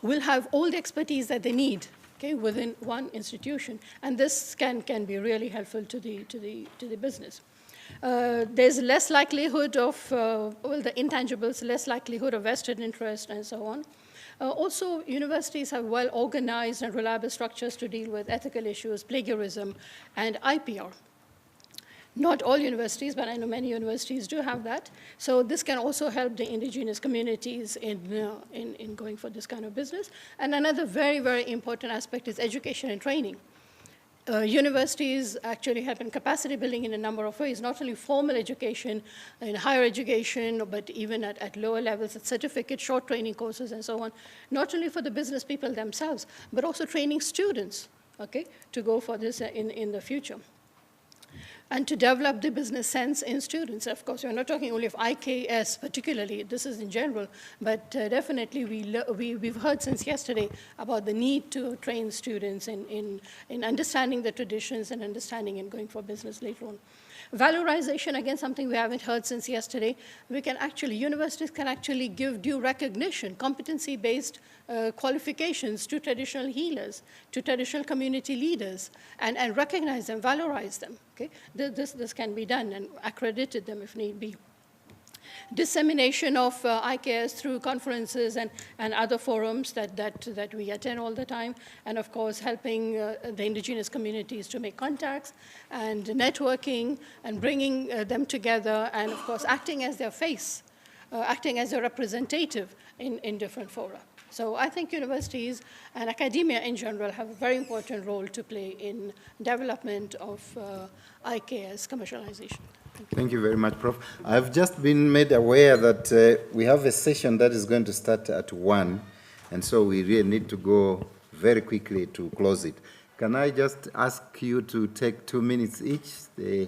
[SPEAKER 8] will have all the expertise that they need, okay, within one institution, and this can be really helpful to the business. There's less likelihood of the intangibles, less likelihood of vested interest, and so on. Also, universities have well-organized and reliable structures to deal with ethical issues, plagiarism, and IPR. Not all universities, but I know many universities do have that. So this can also help the indigenous communities in going for this kind of business. And another very, very important aspect is education and training. Universities actually help in capacity building in a number of ways, not only formal education in higher education, but even at lower levels, at certificate, short training courses, and so on, not only for the business people themselves, but also training students, okay, to go for this in the future. And to develop the business sense in students. Of course, we're not talking only of IKS particularly, this is in general, but definitely we've heard since yesterday about the need to train students in understanding the traditions and understanding and going for business later on. Valorization, again, something we haven't heard since yesterday. Universities can actually give due recognition, competency-based qualifications to traditional healers, to traditional community leaders, and recognize them, valorize them. Okay? This can be done and accredited them if need be. Dissemination of IKS through conferences and other forums that we attend all the time, and of course helping the indigenous communities to make contacts and networking and bringing them together, and of course acting as their face, acting as a representative in different fora. So I think universities and academia in general have a very important role to play in development of IKS commercialization.
[SPEAKER 1] Thank you very much, Prof. I've just been made aware that we have a session that is going to start at 1, and so we really need to go very quickly to close it. Can I just ask you to take 2 minutes each, the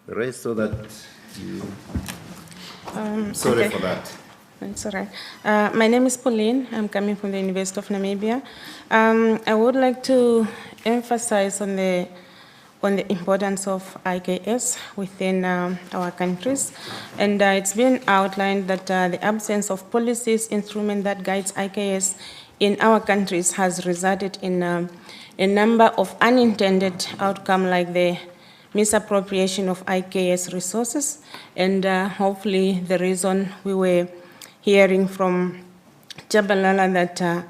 [SPEAKER 1] rest, so that you... Sorry for that.
[SPEAKER 9] It's all right. My name is Pauline. I'm coming from the University of Namibia. I would like to emphasize on on the importance of IKS within our countries. And it's been outlined that the absence of policies, instrument that guides IKS in our countries has resulted in a number of unintended outcomes like the misappropriation of IKS resources, and hopefully the reason we were hearing from Chabalala that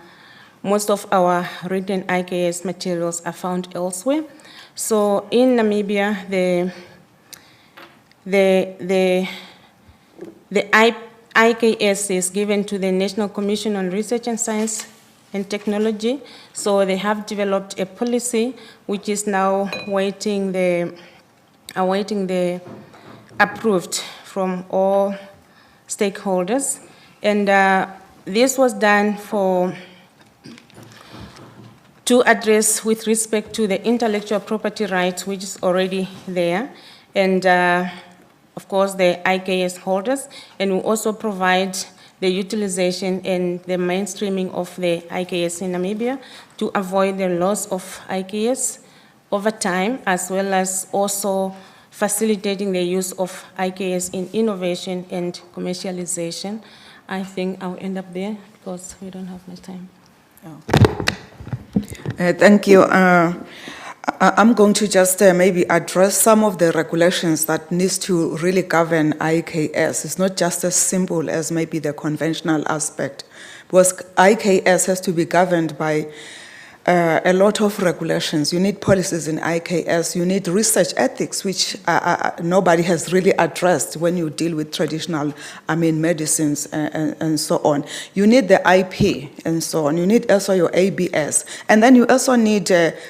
[SPEAKER 9] most of our written IKS materials are found elsewhere. So in Namibia, the IKS is given to the National Commission on Research and Science and Technology. So they have developed a policy which is now awaiting the approved from all stakeholders. And this was done to address with respect to the intellectual property rights, which is already there, and of course the IKS holders, and we also provide the utilization and the mainstreaming of the IKS in Namibia to avoid the loss of IKS over time, as well as also facilitating the use of IKS in innovation and commercialization. I think I'll end up there because we don't have much time.
[SPEAKER 10] Thank you. I'm going to just maybe address some of the regulations that needs to really govern IKS. It's not just as simple as maybe the conventional aspect, because IKS has to be governed by a lot of regulations. You need policies in IKS. You need research ethics, which nobody has really addressed when you deal with traditional, medicines and so on. You need the IP and so on. You need also your ABS. And then you also need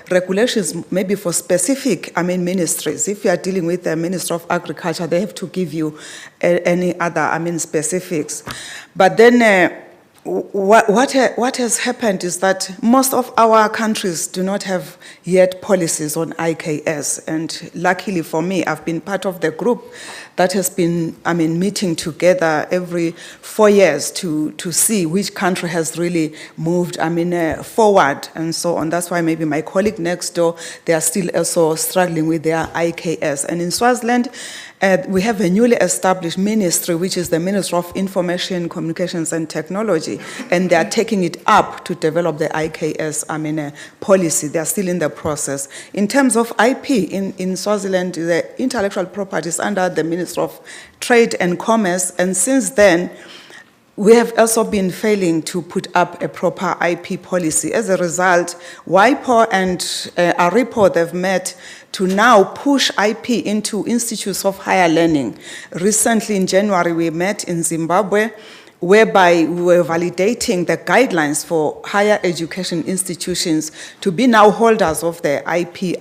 [SPEAKER 10] regulations maybe for specific, ministries. If you are dealing with the Minister of Agriculture, they have to give you any other, specifics. But then what has happened is that most of our countries do not have yet policies on IKS. And luckily for me, I've been part of the group that has been, meeting together every 4 years to see which country has really moved, forward and so on. That's why maybe my colleague next door, they are still also struggling with their IKS. And in Swaziland, we have a newly established ministry, which is the Ministry of Information, Communications and Technology, and they are taking it up to develop the IKS, policy. They are still in the process. In terms of IP in Swaziland, the intellectual property is under the Ministry of Trade and Commerce, and since then, we have also been failing to put up a proper IP policy. As a result, WIPO and ARIPO, they've met to now push IP into institutes of higher learning. Recently in January, we met in Zimbabwe, whereby we were validating the guidelines for higher education institutions to be now holders of the IP,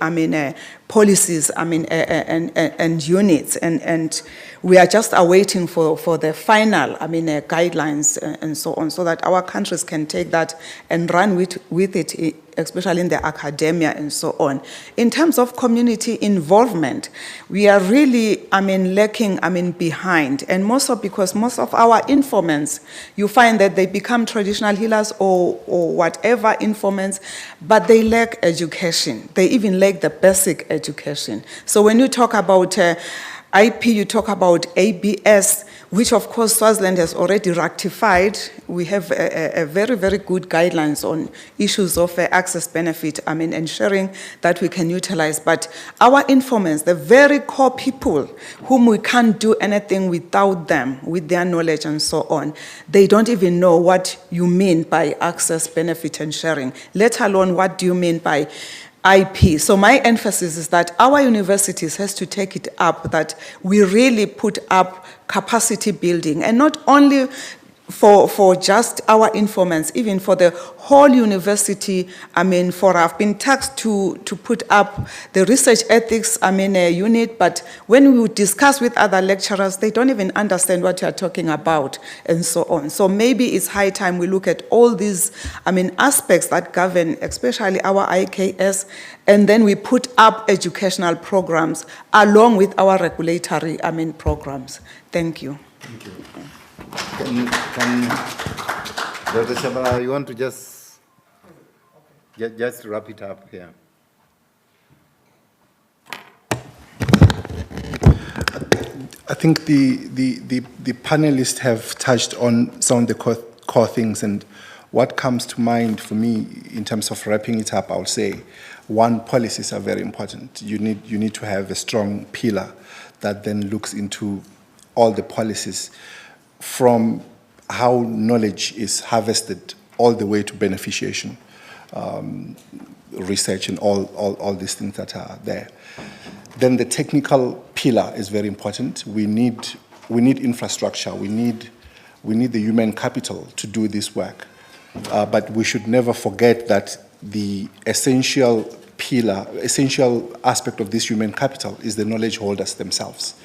[SPEAKER 10] policies, and units, and we are just awaiting for the final, guidelines and so on, so that our countries can take that and run with it, especially in the academia and so on. In terms of community involvement, we are really, lacking, behind, and because most of our informants, you find that they become traditional healers or whatever informants, but they lack education. They even lack the basic education. So when you talk about IP, you talk about ABS, which of course Swaziland has already ratified. We have a very, very good guidelines on issues of access benefit, ensuring that we can utilize. But our informants, the very core people whom we can't do anything without them, with their knowledge and so on, they don't even know what you mean by access benefit and sharing, let alone what do you mean by IP. So my emphasis is that our universities has to take it up, that we really put up capacity building, and not only for just our informants, even for the whole university. I've been tasked to put up the research ethics, unit, but when we discuss with other lecturers, they don't even understand what you are talking about, and so on. So maybe it's high time we look at all these, aspects that govern, especially our IKS, and then we put up educational programs along with our regulatory, programs. Thank you.
[SPEAKER 1] Thank you. Can Dr. Shabala, you want to just wrap it up here?
[SPEAKER 2] I think the panelists have touched on some of the core things, and what comes to mind for me in terms of wrapping it up, I'll say, one, policies are very important. You need to have a strong pillar that then looks into all the policies from how knowledge is harvested all the way to beneficiation, research and all these things that are there. Then the technical pillar is very important. We need infrastructure. We need the human capital to do this work. But we should never forget that the essential aspect of this human capital is the knowledge holders themselves.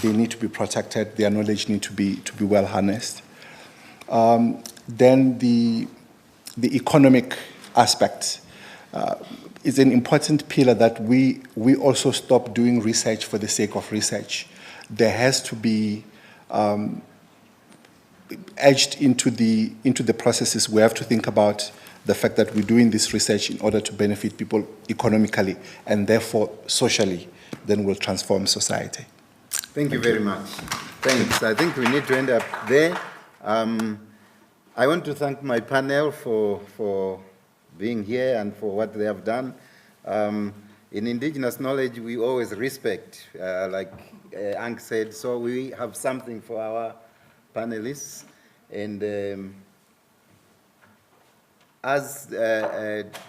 [SPEAKER 2] They need to be protected. Their knowledge need to be well harnessed. Then the economic aspect is an important pillar that we also stop doing research for the sake of research. There has to be edged into the processes. We have to think about the fact that we're doing this research in order to benefit people economically and therefore socially, then we'll transform society.
[SPEAKER 1] Thank you very much. Thanks. I think we need to end up there. I want to thank my panel for being here and for what they have done. In indigenous knowledge, we always respect, like Ank said, so we have something for our panelists. And as Dr.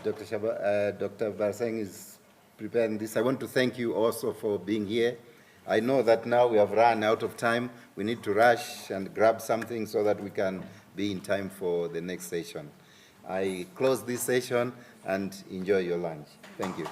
[SPEAKER 1] Barseng is preparing this, I want to thank you also for being here. I know that now we have run out of time. We need to rush and grab something so that we can be in time for the next session. I close this session and enjoy your lunch. Thank you.